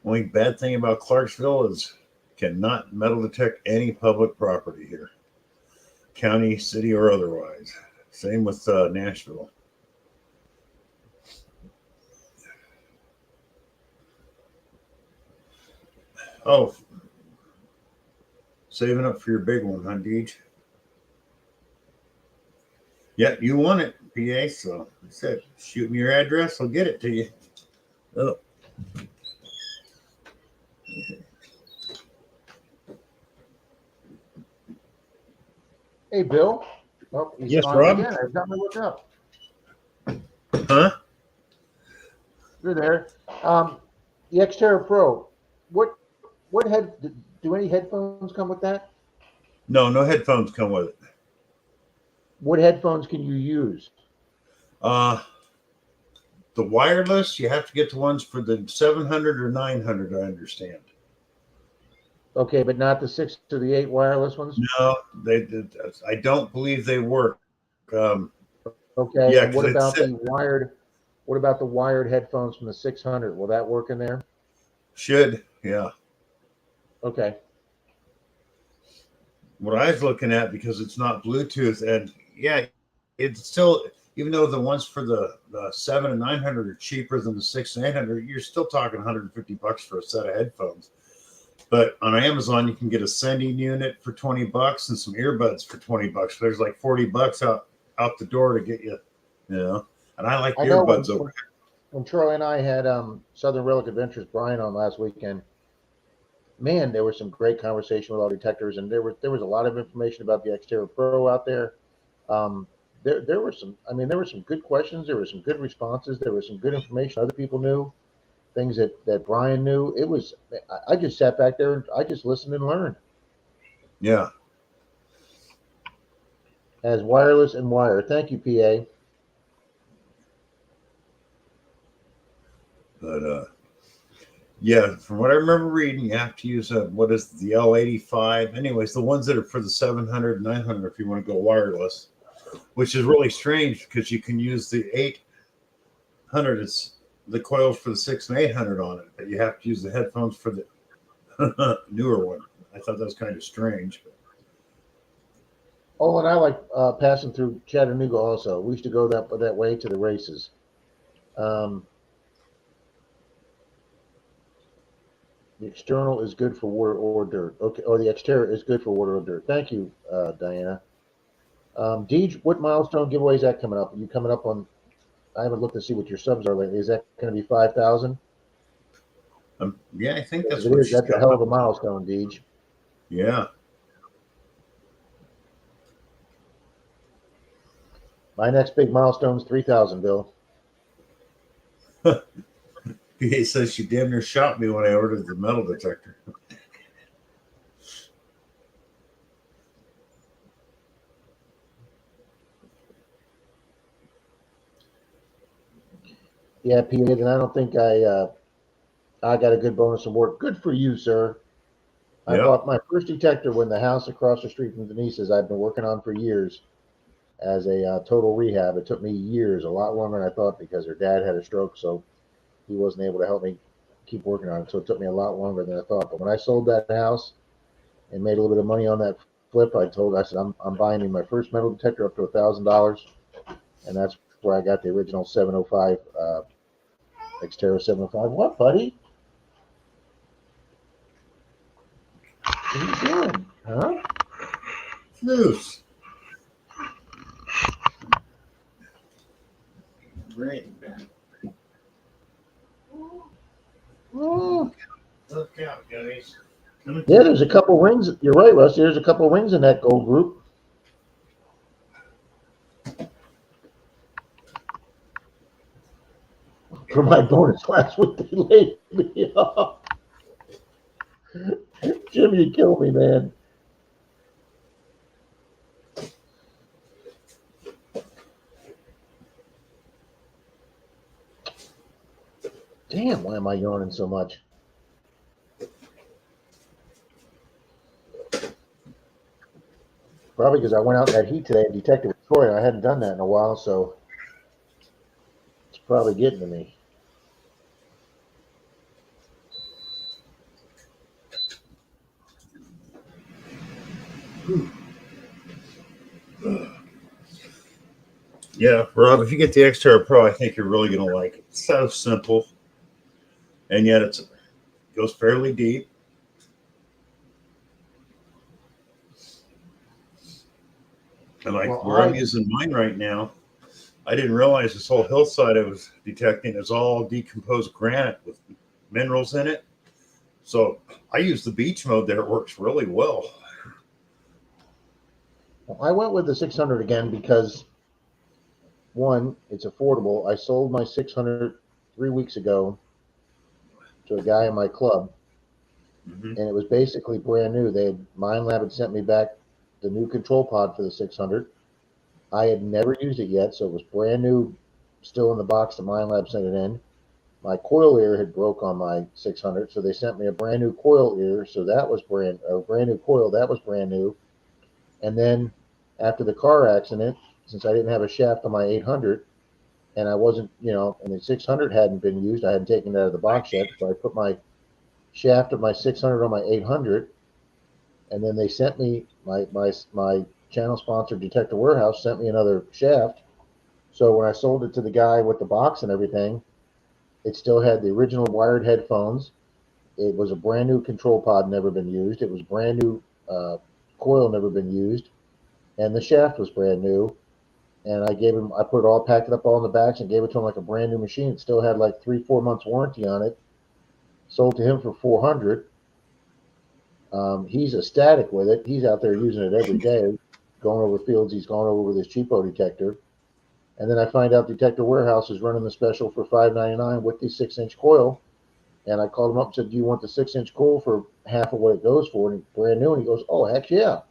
Only bad thing about Clarksville is cannot metal detect any public property here, county, city, or otherwise. Same with Nashville. Oh, saving up for your big one, huh, Deej? Yeah, you want it, PA. So I said, shoot me your address. I'll get it to you. Oh. Hey, Bill. Oh, he's Yes, on Rob? again. I've got my look up. Huh? You're there. The Xterra Pro. What head? Do any headphones come with that? No headphones come with it. What headphones can you use? The wireless, you have to get the ones for the 700 or 900, I understand. Okay, but not the 6 to the 8 wireless ones? No, I don't believe they work. Okay, Yeah, and what 'cause about the wired? What about the wired headphones from the 600? Will that work in there? should, yeah. Okay. What I was looking at, because it's not Bluetooth, and yeah, it's still, even though the ones for the 7 and 900 are cheaper than the 6 and 800, you're still talking $150 for a set of headphones. But on Amazon, you can get a sending unit for $20 and some earbuds for $20. There's like $40 out the door to get you, you know. And I like the earbuds over. When Troy and I had Southern Relic Adventures Brian on last weekend, man, there was some great conversation with all detectors, and there was a lot of information about the Xterra Pro out there. There were some, I mean, there were some good questions. There were some good responses. There was some good information other people knew, things that Brian knew. It was, I just sat back there and I just listened and learned. Yeah. As wireless and wire. Thank you, PA. But yeah, from what I remember reading, you have to use what is the L85. Anyways, the ones that are for the 700, 900, if you want to go wireless, which is really strange because you can use the 800. It's the coils for the 6 and 800 on it, but you have to use the headphones for the newer one. I thought that was kind of strange. Oh, and I like passing through Chattanooga also. We used to go that way to the races. The external is good for water or dirt. Okay, or the exterior is good for water or dirt. Thank you, Diana. Deej, what milestone giveaway is that coming up? Are you coming up on? I haven't looked to see what your subs are lately. Is that going to be 5,000? Yeah, I think that's If it what is, that's a hell of a milestone, Deej. Yeah. My next big milestone is 3,000, Bill. PA says she damn near shot me when I ordered the metal detector. Yeah, PA, then I don't think I got a good bonus award. Good for you, sir. I bought my first detector when the house across the street from Denise's I've been working on for years as a total rehab. It took me years, a lot longer than I thought, because her dad had a stroke, so he wasn't able to help me keep working on it. So it took me a lot longer than I thought. But when I sold that house and made a little bit of money on that flip, I said, I'm buying me my first metal detector up to $1,000, and that's where I got the original 705 Xterra 705. What, buddy? What are you doing? Huh? Loose. Great. Oh. Look out, guys. Yeah, there's a couple rings. You're right, Rusty. There's a couple rings in that gold group. For my bonus last week, they laid me off. Jim, you kill me, man. Damn, why am I yawning so much? Probably because I went out in that heat today and detected with Troy. I hadn't done that in a while, so it's probably getting to me. Yeah, Rob, if you get the Xterra Pro, I think you're really going to like it. It's so simple, and yet it goes fairly deep. And like where I'm using mine right now, I didn't realize this whole hillside I was detecting is all decomposed granite with minerals in it. So I use the beach mode there. It works really well. I went with the 600 again because, one, it's affordable. I sold my 600 3 weeks ago to a guy in my club, and it was basically brand new. Minelab had sent me back the new control pod for the 600. I had never used it yet, so it was brand new, still in the box. The Minelab sent it in. My coil ear had broke on my 600, so they sent me a brand new coil ear. So that was brand new coil. That was brand new. And then after the car accident, since I didn't have a shaft on my 800, and I wasn't, and the 600 hadn't been used, I hadn't taken it out of the box yet. So I put my shaft of my 600 on my 800, and then they sent me my channel sponsor Detector Warehouse sent me another shaft. So when I sold it to the guy with the box and everything, it still had the original wired headphones. It was a brand new control pod, never been used. It was brand new coil, never been used, and the shaft was brand new. And I put it all, packed it up all in the backs, and gave it to him like a brand new machine. It still had like 3-4 months warranty on it. Sold to him for 400. He's ecstatic with it. He's out there using it every day, going over fields. He's gone over with his cheapo detector. And then I find out Detector Warehouse is running the special for $5.99 with the 6-inch coil. And I called him up and said, "Do you want the 6-inch coil for half of what it goes for?" And it's brand new. And he goes, "Oh, heck yeah."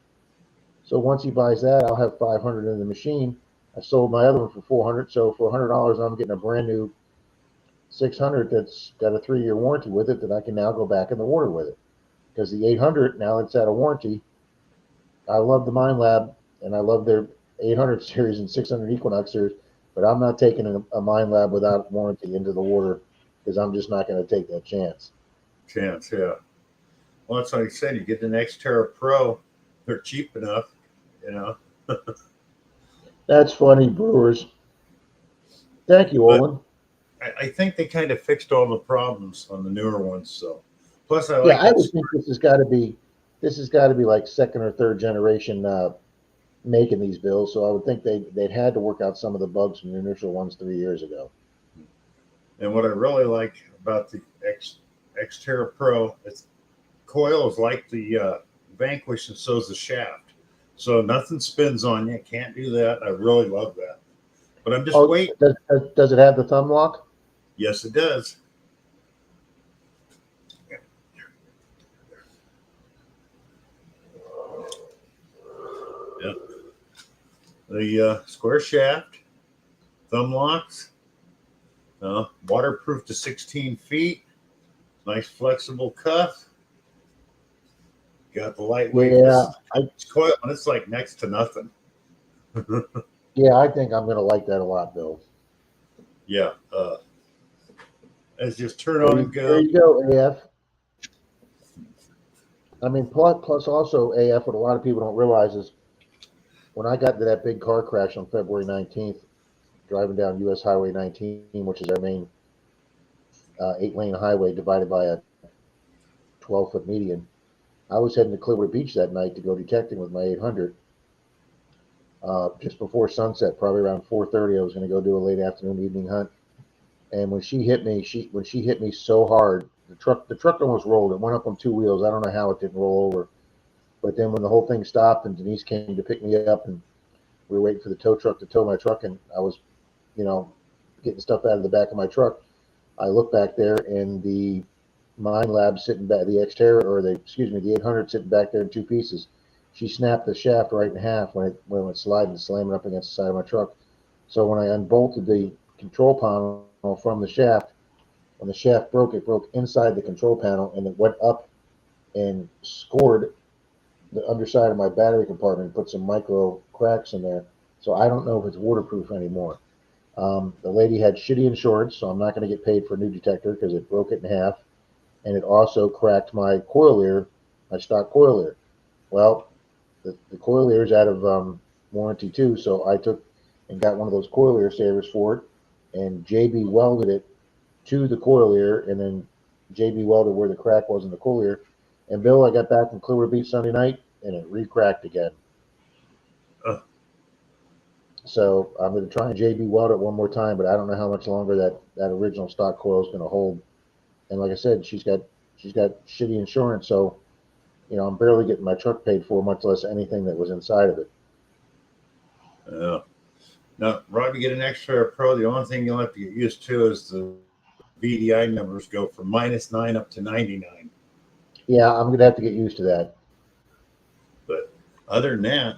So once he buys that, I'll have 500 in the machine. I sold my other one for 400. So for $100, I'm getting a brand new 600 that's got a 3-year warranty with it that I can now go back in the water with it. Because the 800, now it's out of warranty. I love the Minelab, and I love their 800 series and 600 Equinox series, but I'm not taking a Minelab without warranty into the water because I'm just not going to take that chance. Yeah. Well, that's like I said. You get the Xterra Pro, they're cheap enough, That's funny, Brewers. Thank you, Olin. I think they kind of fixed all the problems on the newer ones. So, plus I I would think this has got to be like second or third generation making these bills. So I would think they'd had to work out some of the bugs from the initial ones 3 years ago. And what I really like about the Xterra Pro, its coil is like the Vanquish, and so is the shaft. So nothing spins on you. Can't do that. I really love that. But I'm just waiting. Does it have the thumb lock? Yes, it does. Yeah. The square shaft, thumb locks, waterproof to 16 feet, nice flexible cuff. Got the lightweight coil, and it's like next to nothing. Yeah, I think I'm going to like that a lot, Bill. Yeah. Let's just turn on and go. There you go, AF. I mean, plus also AF, what a lot of people don't realize is when I got into that big car crash on February 19th, driving down US Highway 19, which is our main 8-lane highway divided by a 12-foot median, I was heading to Clearwater Beach that night to go detecting with my 800. Just before sunset, probably around 4:30, I was going to go do a late afternoon evening hunt. And when she hit me so hard, The truck almost rolled. It went up on two wheels. I don't know how it didn't roll over. But then when the whole thing stopped and Denise came to pick me up and we were waiting for the tow truck to tow my truck and I was, getting stuff out of the back of my truck, I looked back there and the Mine Lab sitting back, the Xterra, or the 800 sitting back there in two pieces. She snapped the shaft right in half when it went sliding, slamming up against the side of my truck. So when I unbolted the control panel from the shaft, when the shaft broke, it broke inside the control panel and it went up and scored the underside of my battery compartment and put some micro cracks in there. So I don't know if it's waterproof anymore. The lady had shitty insurance, so I'm not going to get paid for a new detector because it broke it in half. And it also cracked my coil ear, my stock coil ear. Well, the coil ear is out of warranty too, so I took and got one of those coil ear savers for it, and JB welded it to the coil ear, and then JB welded where the crack was in the coil ear. And Bill, I got back from Clearwater Beach Sunday night, and it re-cracked again. Uh. So I'm going to try and JB weld it one more time, but I don't know how much longer that original stock coil is going to hold. And like I said, she's got shitty insurance, so I'm barely getting my truck paid for, much less anything that was inside of it. Now, Rob, you get an Xterra Pro. The only thing you'll have to get used to is the VDI numbers go from -9 up to 99. Yeah, I'm going to have to get used to that. But other than that,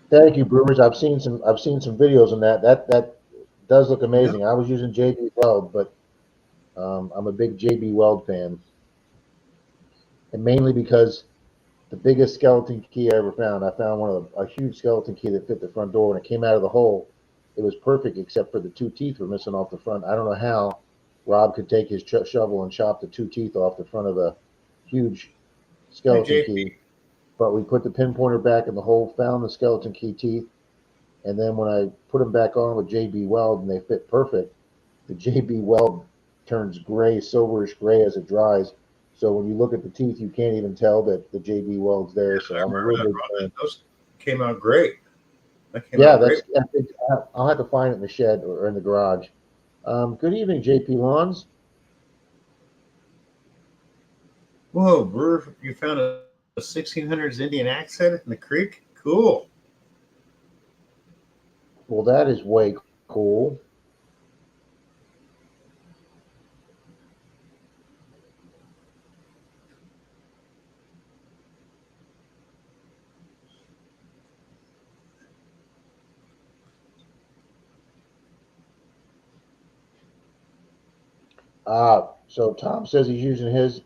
thank you, Brewers. I've seen some videos on that. That does look amazing. Yeah. I was using JB Weld, but I'm a big JB Weld fan, and mainly because the biggest skeleton key I ever found. I found a huge skeleton key that fit the front door. When it came out of the hole, it was perfect except for the two teeth were missing off the front. I don't know how Rob could take his shovel and chop the two teeth off the front of a huge skeleton key. But we put the pinpointer back in the hole, found the skeleton key teeth, and then when I put them back on with JB Weld and they fit perfect, the JB Weld turns gray, silverish gray as it dries. So when you look at the teeth, you can't even tell that the JB Weld's there. So I'm a real big fan. Those came out great. I'll have to find it in the shed or in the garage. Good evening, JP Lawns. Whoa, Brewer, you found a 1600s Indian axe head in the creek? Cool. Well, that is way cool. So Tom says he's using his,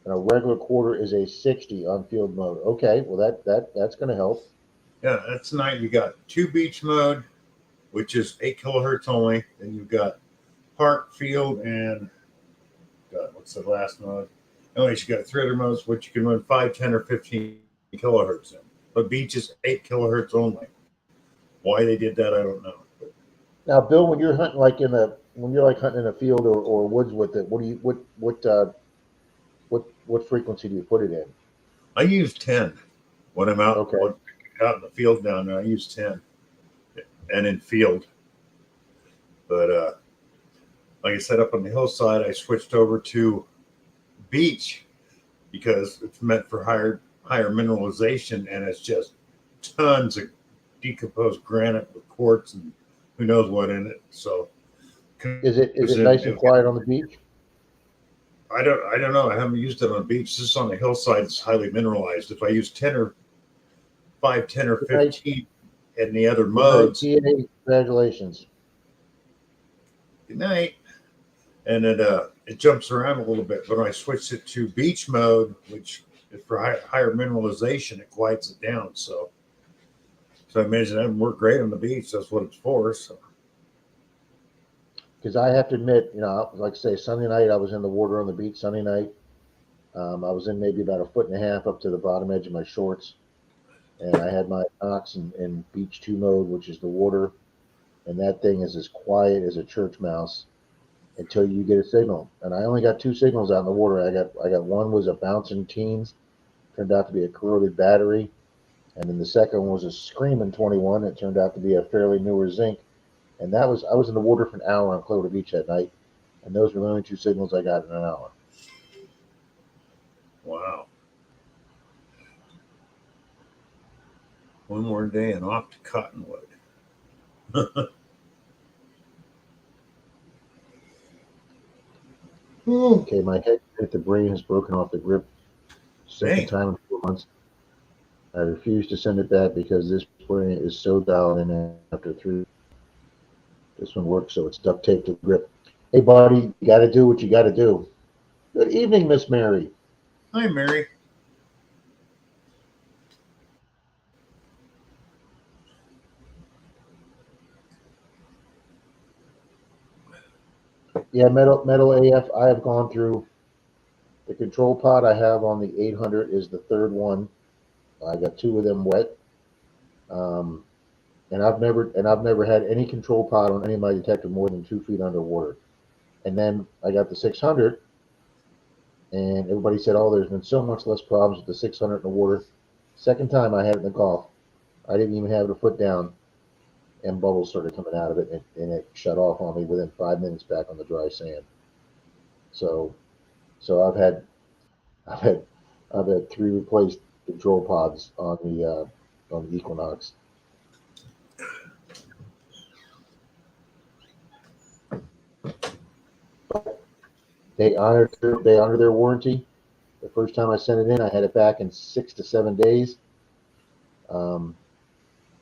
and a regular quarter is a 60 on field mode. Okay, well that's going to help. Yeah, that's nice. You got 2 beach mode, which is 8 kilohertz only. Then you've got park, field, and what's the last mode? Anyways, you got 3 other modes, which you can run 5, 10, or 15 kilohertz in. But beach is 8 kilohertz only. Why they did that, I don't know. But now, Bill, when you're hunting hunting in a field or woods with it, what frequency do you put it in? I use 10 when I'm out. Okay. Out in the field down there. I use 10, and in field. But like I said, up on the hillside, I switched over to beach because it's meant for higher mineralization, and it's just tons of decomposed granite with quartz and who knows what in it. So is it nice and quiet on the beach? I don't know. I haven't used it on the beach. Just on the hillside, it's highly mineralized. If I use 10 or 5, 10, or 15 in the other modes. Congratulations. Good night. And it jumps around a little bit. But when I switched it to beach mode, which is for higher mineralization, it quiets it down. So I imagine that would work great on the beach. That's what it's for. So. Because I have to admit, like I say, Sunday night I was in the water on the beach. Sunday night, I was in maybe about 1.5 feet up to the bottom edge of my shorts, and I had my Ox in Beach 2 mode, which is the water, and that thing is as quiet as a church mouse until you get a signal. And I only got 2 signals out in the water. I got one was a bouncing teens, turned out to be a corroded battery, And then the second one was a Screamin' 21. It turned out to be a fairly newer zinc. And I was in the water for an hour on Clover Beach that night. And those were the only two signals I got in an hour. Wow. One more day and off to Cottonwood. Okay, my head hit the brain has broken off the grip. Second Dang. time in 4 months. I refuse to send it back because this brain is so dialed in after 3. This one works, so it's duct taped to the grip. Hey, buddy, you got to do what you got to do. Good evening, Miss Mary. Hi, Mary. Yeah, metal AF. I have gone through the control pod I have on the 800 is the third one. I got 2 of them wet, um, and I've never had any control pod on any of my detector more than 2 feet underwater. And then I got the 600, and everybody said, "Oh, there's been so much less problems with the 600 in the water." Second time I had it in the Gulf, I didn't even have it a foot down, and bubbles started coming out of it, and it shut off on me within 5 minutes back on the dry sand. So, so I've had I've had 3 replaced control pods on the Equinox. They honor their warranty. The first time I sent it in, I had it back in 6 to 7 days. Um,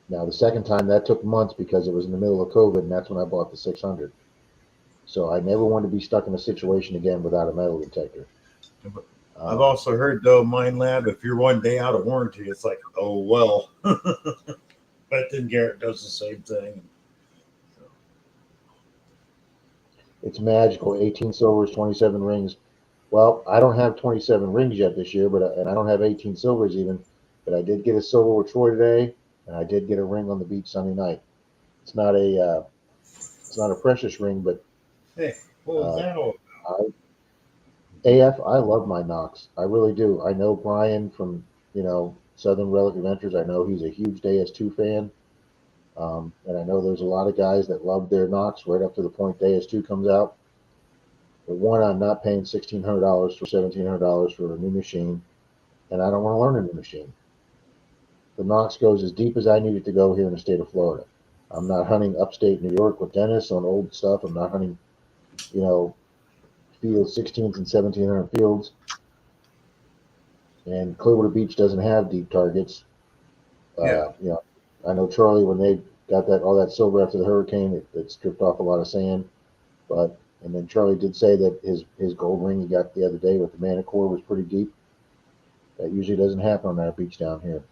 Now the second time that took months because it was in the middle of COVID, and that's when I bought the 600. So I never want to be stuck in a situation again without a metal detector. I've Um, also heard, though, Mind Lab, if you're 1 day out of warranty, it's like, oh, well. But then Garrett does the same thing. it's magical. 18 silvers, 27 rings. Well, I don't have 27 rings yet this year, and I don't have 18 silvers even. But I did get a silver with Troy today, and I did get a ring on the beach Sunday night. It's not a precious ring, but Hey, what was uh, that all? I, AF, I love my Knox. I really do. I know Brian from Southern Relic Adventures. I know he's a huge DS2 fan, and I know there's a lot of guys that love their Knox right up to the point DS2 comes out. But one, I'm not paying $1,600 for $1,700 for a new machine, and I don't want to learn a new machine. The Knox goes as deep as I need it to go here in the state of Florida. I'm not hunting upstate New York with Dennis on old stuff. I'm not hunting, you know, field 16s and 1700 fields. And Clearwater Beach doesn't have deep targets. Yeah. I know Charlie, when they got all that silver after the hurricane, it stripped off a lot of sand. And then Charlie did say that his gold ring he got the other day with the Manicore was pretty deep. That usually doesn't happen on our beach down here.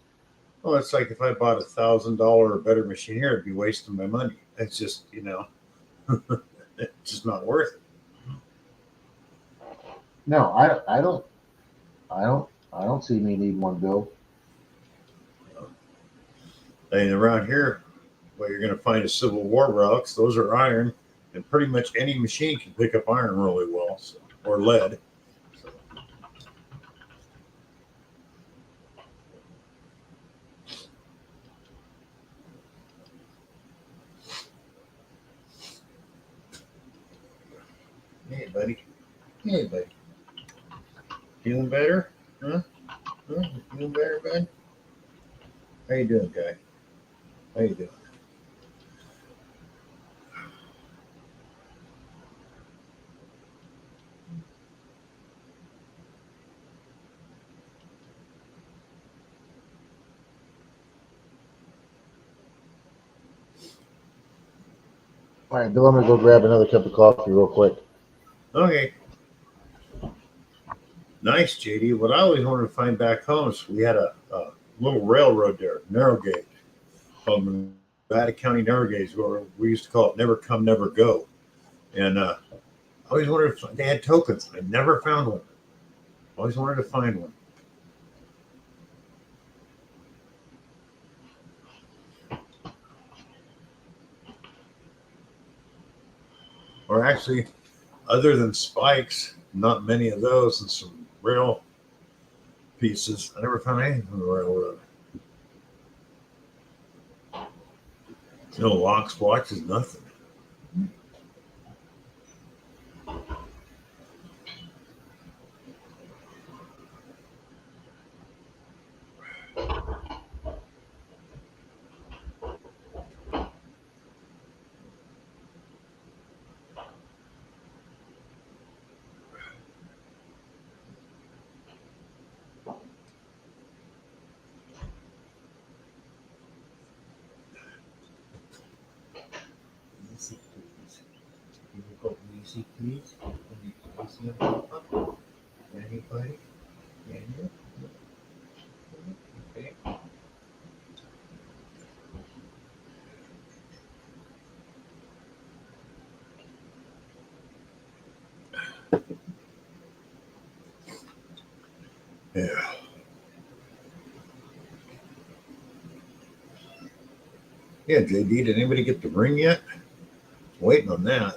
Well, it's like if I bought $1,000 or better machine here, it'd be wasting my money. It's just, it's just not worth it. No, I don't see me need one, Bill. And around here, well, you're going to find a Civil War relics. Those are iron, and pretty much any machine can pick up iron really well, or lead. So. Hey, buddy. Hey, buddy. Feeling better? Huh? Feeling better, bud? How you doing, guy? How you doing? All right, Bill, I'm gonna go grab another cup of coffee real quick. Okay. Nice, JD. What I always wanted to find back home is we had a little railroad there, narrow gauge, called Nevada County Narrow Gauge, where we used to call it Never Come, Never Go. And I always wondered if they had tokens. I never found one. Always wanted to find one. Or actually, other than spikes, not many of those, and some rail pieces. I never found anything from the railroad. No locks, watches, nothing. Easy, please. You go easy, please. Easy on Papa. Anybody? Daniel? Okay. Yeah. Yeah, JD, did anybody get the ring yet? Waiting on that.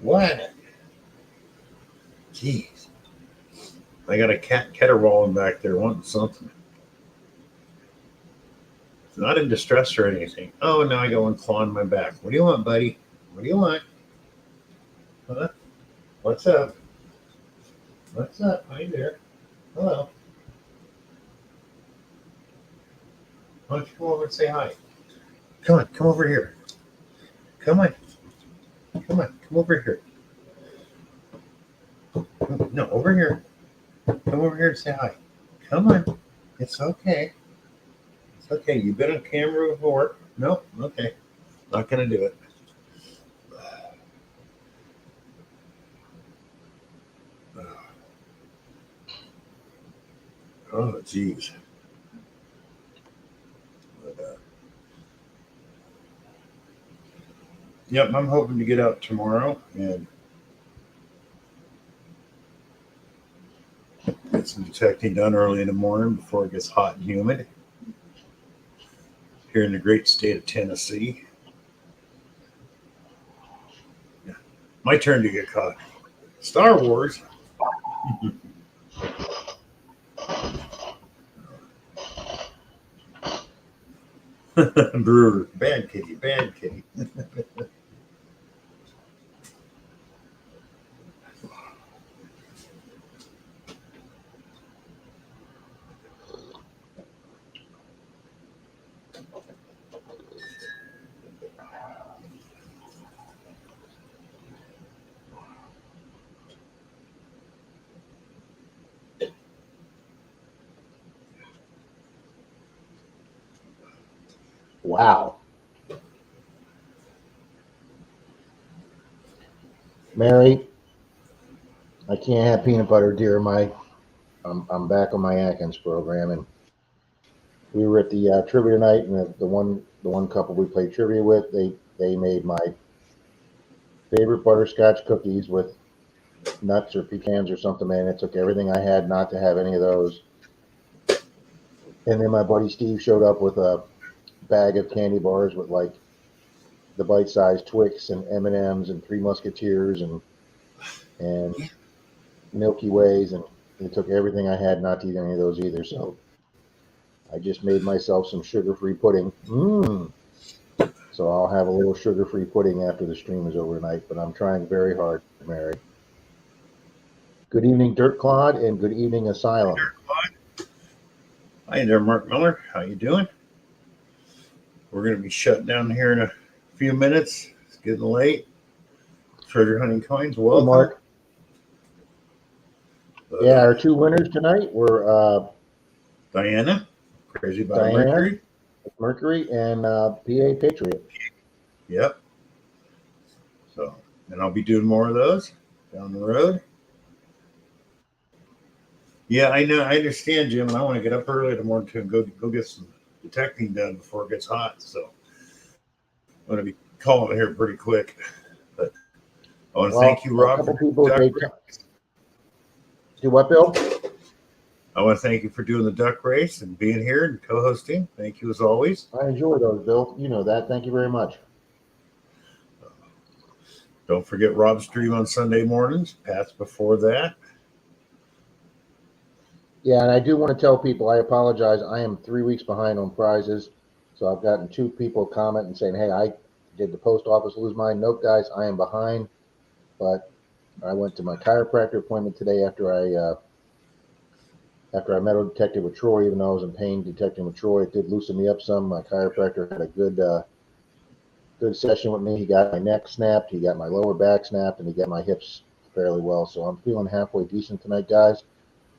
What? Jeez. I got a cat caterwauling back there wanting something. It's not in distress or anything. Oh, now I got one clawing my back. What do you want, buddy? What do you want? Huh? What's up? What's up? Hi there. Hello. Why don't you come over and say hi? Come on, come over here. Come on. Come on, come over here. No, over here. Come over here and say hi. Come on. It's okay. It's okay. You've been on camera before. No? Okay. Not going to do it. Oh, geez. Yep, I'm hoping to get out tomorrow and get some detecting done early in the morning before it gets hot and humid here in the great state of Tennessee. Yeah. My turn to get caught. Star Wars. Brewer. Bad kitty, bad kitty. Wow. Mary, I can't have peanut butter during my. I'm back on my Atkins program, and we were at the trivia night, and the one couple we played trivia with, they made my favorite butterscotch cookies with nuts or pecans or something, and it took everything I had not to have any of those. And then my buddy Steve showed up with a bag of candy bars with like the bite-sized Twix and M&Ms and Three Musketeers and Milky Ways, and it took everything I had not to eat any of those either. So I just made myself some sugar-free pudding. So I'll have a little sugar-free pudding after the stream is over tonight, but I'm trying very hard, Mary. Good evening, Dirt Clod, and good evening, Asylum. Hi there, Mark Miller. How you doing? We're going to be shut down here in a few minutes. It's getting late. Treasure Hunting Coins, welcome. Hey, Mark. Yeah, our two winners tonight were Diana, Crazy About Diana, Mercury. Mercury, and PA Patriot. Yep. So, and I'll be doing more of those down the road. Yeah, I know. I understand, Jim, and I want to get up early tomorrow too and go get some detecting done before it gets hot. So I'm going to be calling it here pretty quick. But I want to thank you, Rob. A couple people do what, Bill? I want to thank you for doing the duck race and being here and co-hosting. Thank you as always. I enjoy those, Bill. You know that. Thank you very much. Don't forget Rob's stream on Sunday mornings. Pat's before that. Yeah, and I do want to tell people I apologize. I am 3 weeks behind on prizes. So I've gotten two people commenting saying, hey, I did the post office lose mine. Nope, guys, I am behind. But I went to my chiropractor appointment today after I metal detected with Troy, even though I was in pain detecting with Troy. It did loosen me up some. My chiropractor had a good session with me. He got my neck snapped, he got my lower back snapped, and he got my hips fairly well. So I'm feeling halfway decent tonight, guys.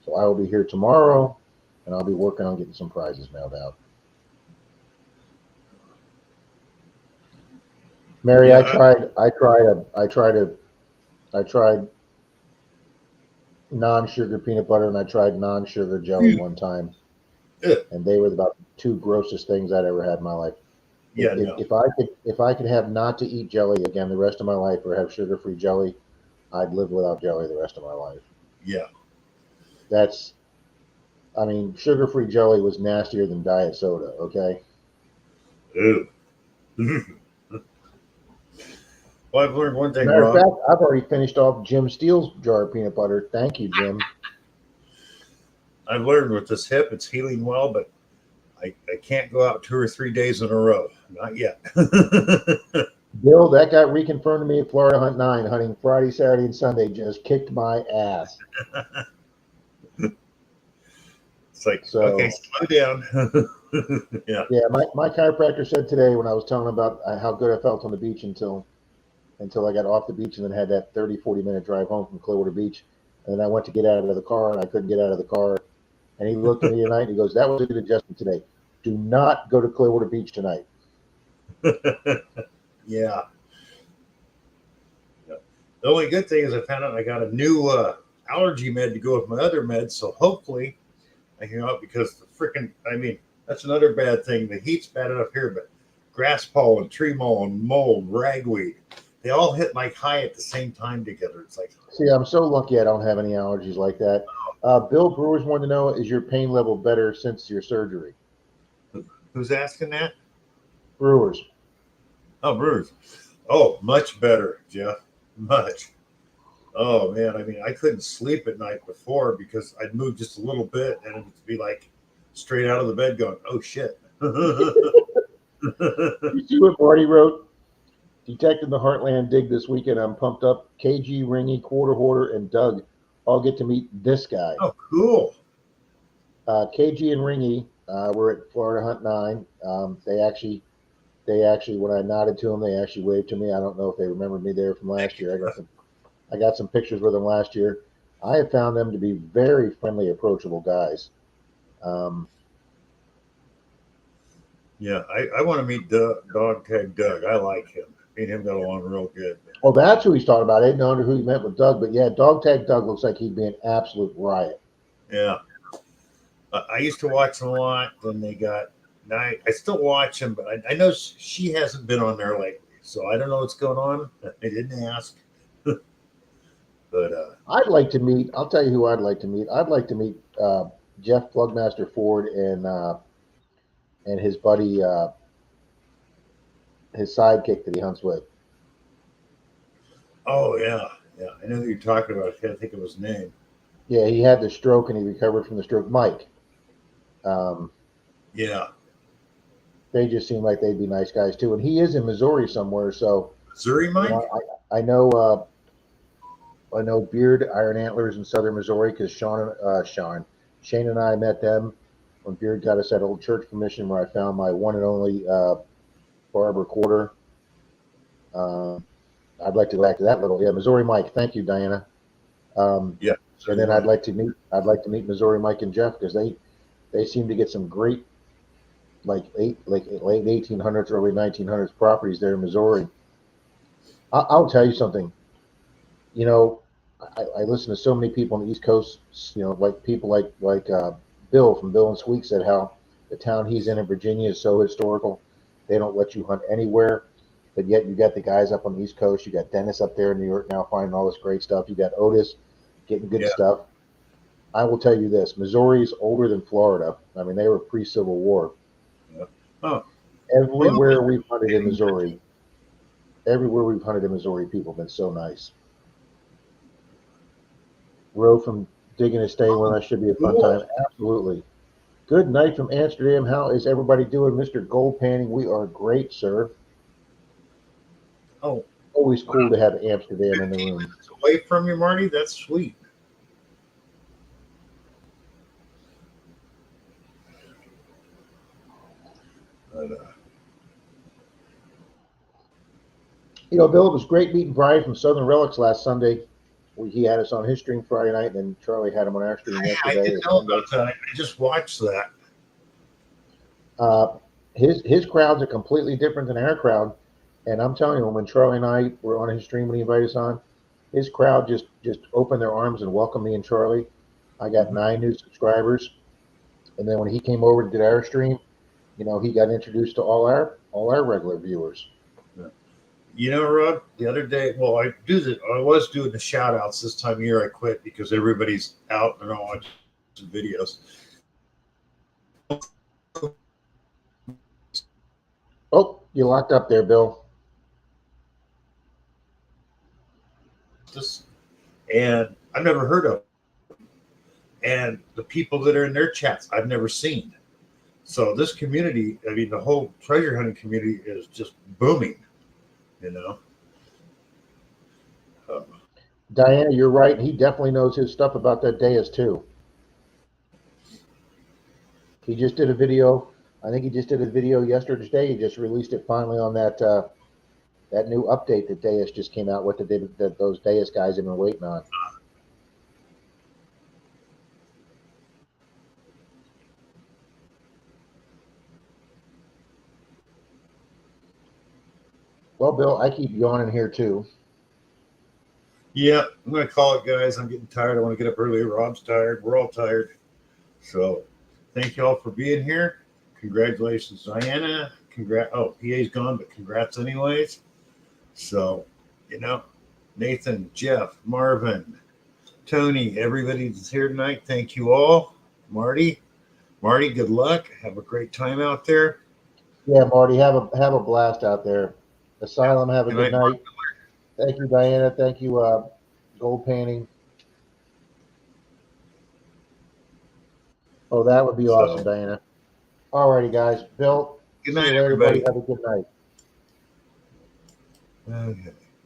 So I will be here tomorrow, and I'll be working on getting some prizes mailed out. Mary, Yeah, I tried non-sugar peanut butter and I tried non-sugar jelly one time, and they were about the two grossest things I'd ever had in my life. yeah, no, If I could have not to eat jelly again the rest of my life or have sugar-free jelly, I'd live without jelly the rest of my life. yeah. That's I mean, sugar-free jelly was nastier than diet soda. Okay. Ew. Well, I've learned one thing, Matter of Rob. fact, I've already finished off Jim Steele's jar of peanut butter. Thank you, Jim. I've learned with this hip, it's healing well, but I can't go out 2 or 3 days in a row. Not yet. Bill, that got reconfirmed to me at Florida Hunt 9, hunting Friday, Saturday, and Sunday. Just kicked my ass. It's like, okay, So, slow down. Yeah. yeah, my chiropractor said today when I was telling him about how good I felt on the beach until I got off the beach and then had that 40 minute drive home from Clearwater Beach. And then I went to get out of the car and I couldn't get out of the car. And he looked at me tonight and he goes, that was a good adjustment today. Do not go to Clearwater Beach tonight. Yeah. Yeah. The only good thing is I found out I got a new allergy med to go with my other meds. So hopefully I can go out because the freaking, I mean, that's another bad thing. The heat's bad enough here, but grass pollen, tree mold, ragweed, they all hit like high at the same time together. It's like, See, I'm so lucky I don't have any allergies like that. Bill Brewers wanted to know, is your pain level better since your surgery? who's asking that? Brewers. Oh, Bruce. Oh, much better, Jeff. Much. Oh man, I mean, I couldn't sleep at night before because I'd move just a little bit and it'd be like straight out of the bed going, "Oh shit." You see what Marty wrote? Detecting the Heartland dig this weekend. I'm pumped up. KG, Ringy, Quarter Hoarder, and Doug all get to meet this guy. Oh, cool. KG and Ringy were at Florida Hunt 9. They actually, when I nodded to them, they actually waved to me. I don't know if they remembered me there from last year. I got some pictures with them last year. I have found them to be very friendly, approachable guys. Um, Yeah, I want to meet Dog Tag Doug. I like him. Me and him got along real good. well, that's who he's talking about. I didn't know who he meant with Doug, but yeah, Dog Tag Doug looks like he'd be an absolute riot. Yeah, I used to watch them a lot. Then they got. Now I still watch them, but I know she hasn't been on there lately, so I don't know what's going on. I didn't ask, but I'd like to meet. I'll tell you who I'd like to meet. I'd like to meet Jeff Plugmaster Ford and his buddy, his sidekick that he hunts with. oh yeah, yeah, I know who you're talking about. I can't think of his name. Yeah, he had the stroke and he recovered from the stroke. Mike. Um, Yeah, they just seem like they'd be nice guys too. And he is in Missouri somewhere, so Zuri you know, Mike. I know Beard Iron Antlers in Southern Missouri because Shane and I met them when Beard got us that old church permission where I found my one and only barber quarter. Um, I'd like to go back to that little Missouri Mike. Thank you, Diana. Um, Yeah, and Zuri then Mike. I'd like to meet Missouri Mike and Jeff because they seem to get some great like late 1800s, early 1900s properties there in Missouri. I'll tell you something. You know, I listen to so many people on the East Coast. You know, like people like Bill from Bill and Squeak said how the town he's in Virginia is so historical. They don't let you hunt anywhere, but yet you got the guys up on the East Coast. You got Dennis up there in New York now finding all this great stuff. You got Otis getting good Yeah. stuff. I will tell you this: Missouri's older than Florida. I mean, they were pre-Civil War. Yeah. Oh, well, Everywhere we've hunted in Missouri, people have been so nice. Roe from digging to stay with us. Should be a fun time. Absolutely. Good night from Amsterdam. How is everybody doing, Mr. Gold Panning? We are great, sir. Oh, Always cool to have Amsterdam in the room. it's away from you, Marty. That's sweet. But, You know, Bill, it was great meeting Brian from Southern Relics last Sunday. He had us on his stream Friday night, and then Charlie had him on our stream I yesterday. didn't know about that. I just watched that. His crowds are completely different than our crowd, and I'm telling you, when Charlie and I were on his stream when he invited us on, his crowd just opened their arms and welcomed me and Charlie. I got 9 new subscribers, and then when he came over to do our stream, you know, he got introduced to all our regular viewers. You know, Rob, the other day, well, I was doing the shout outs this time of year. I quit because everybody's out and they're all watching videos. Oh, you locked up there, Bill. And I've never heard of them. And the people that are in their chats, I've never seen. So this community, I mean, the whole treasure hunting community is just booming, you know. Diana, you're right. He definitely knows his stuff about that Deus too. He just did a video. I think he just did a video yesterday. He just released it finally on that that new update that Deus just came out with that those Deus guys have been waiting on. Well, Bill, I keep yawning here too. Yeah, I'm going to call it, guys. I'm getting tired. I want to get up early. Rob's tired. We're all tired. So thank you all for being here. Congratulations, Diana. PA's gone, but congrats anyways. So, you know, Nathan, Jeff, Marvin, Tony, everybody that's here tonight, thank you all. Marty, good luck. Have a great time out there. Yeah, Marty, have a blast out there. Asylum, have a good night. Thank you, Diana. Thank you, Gold Panning. Oh, that would be awesome, Diana. All righty, guys. Bill, good night, see you later, everybody. buddy. Have a good night. Okay.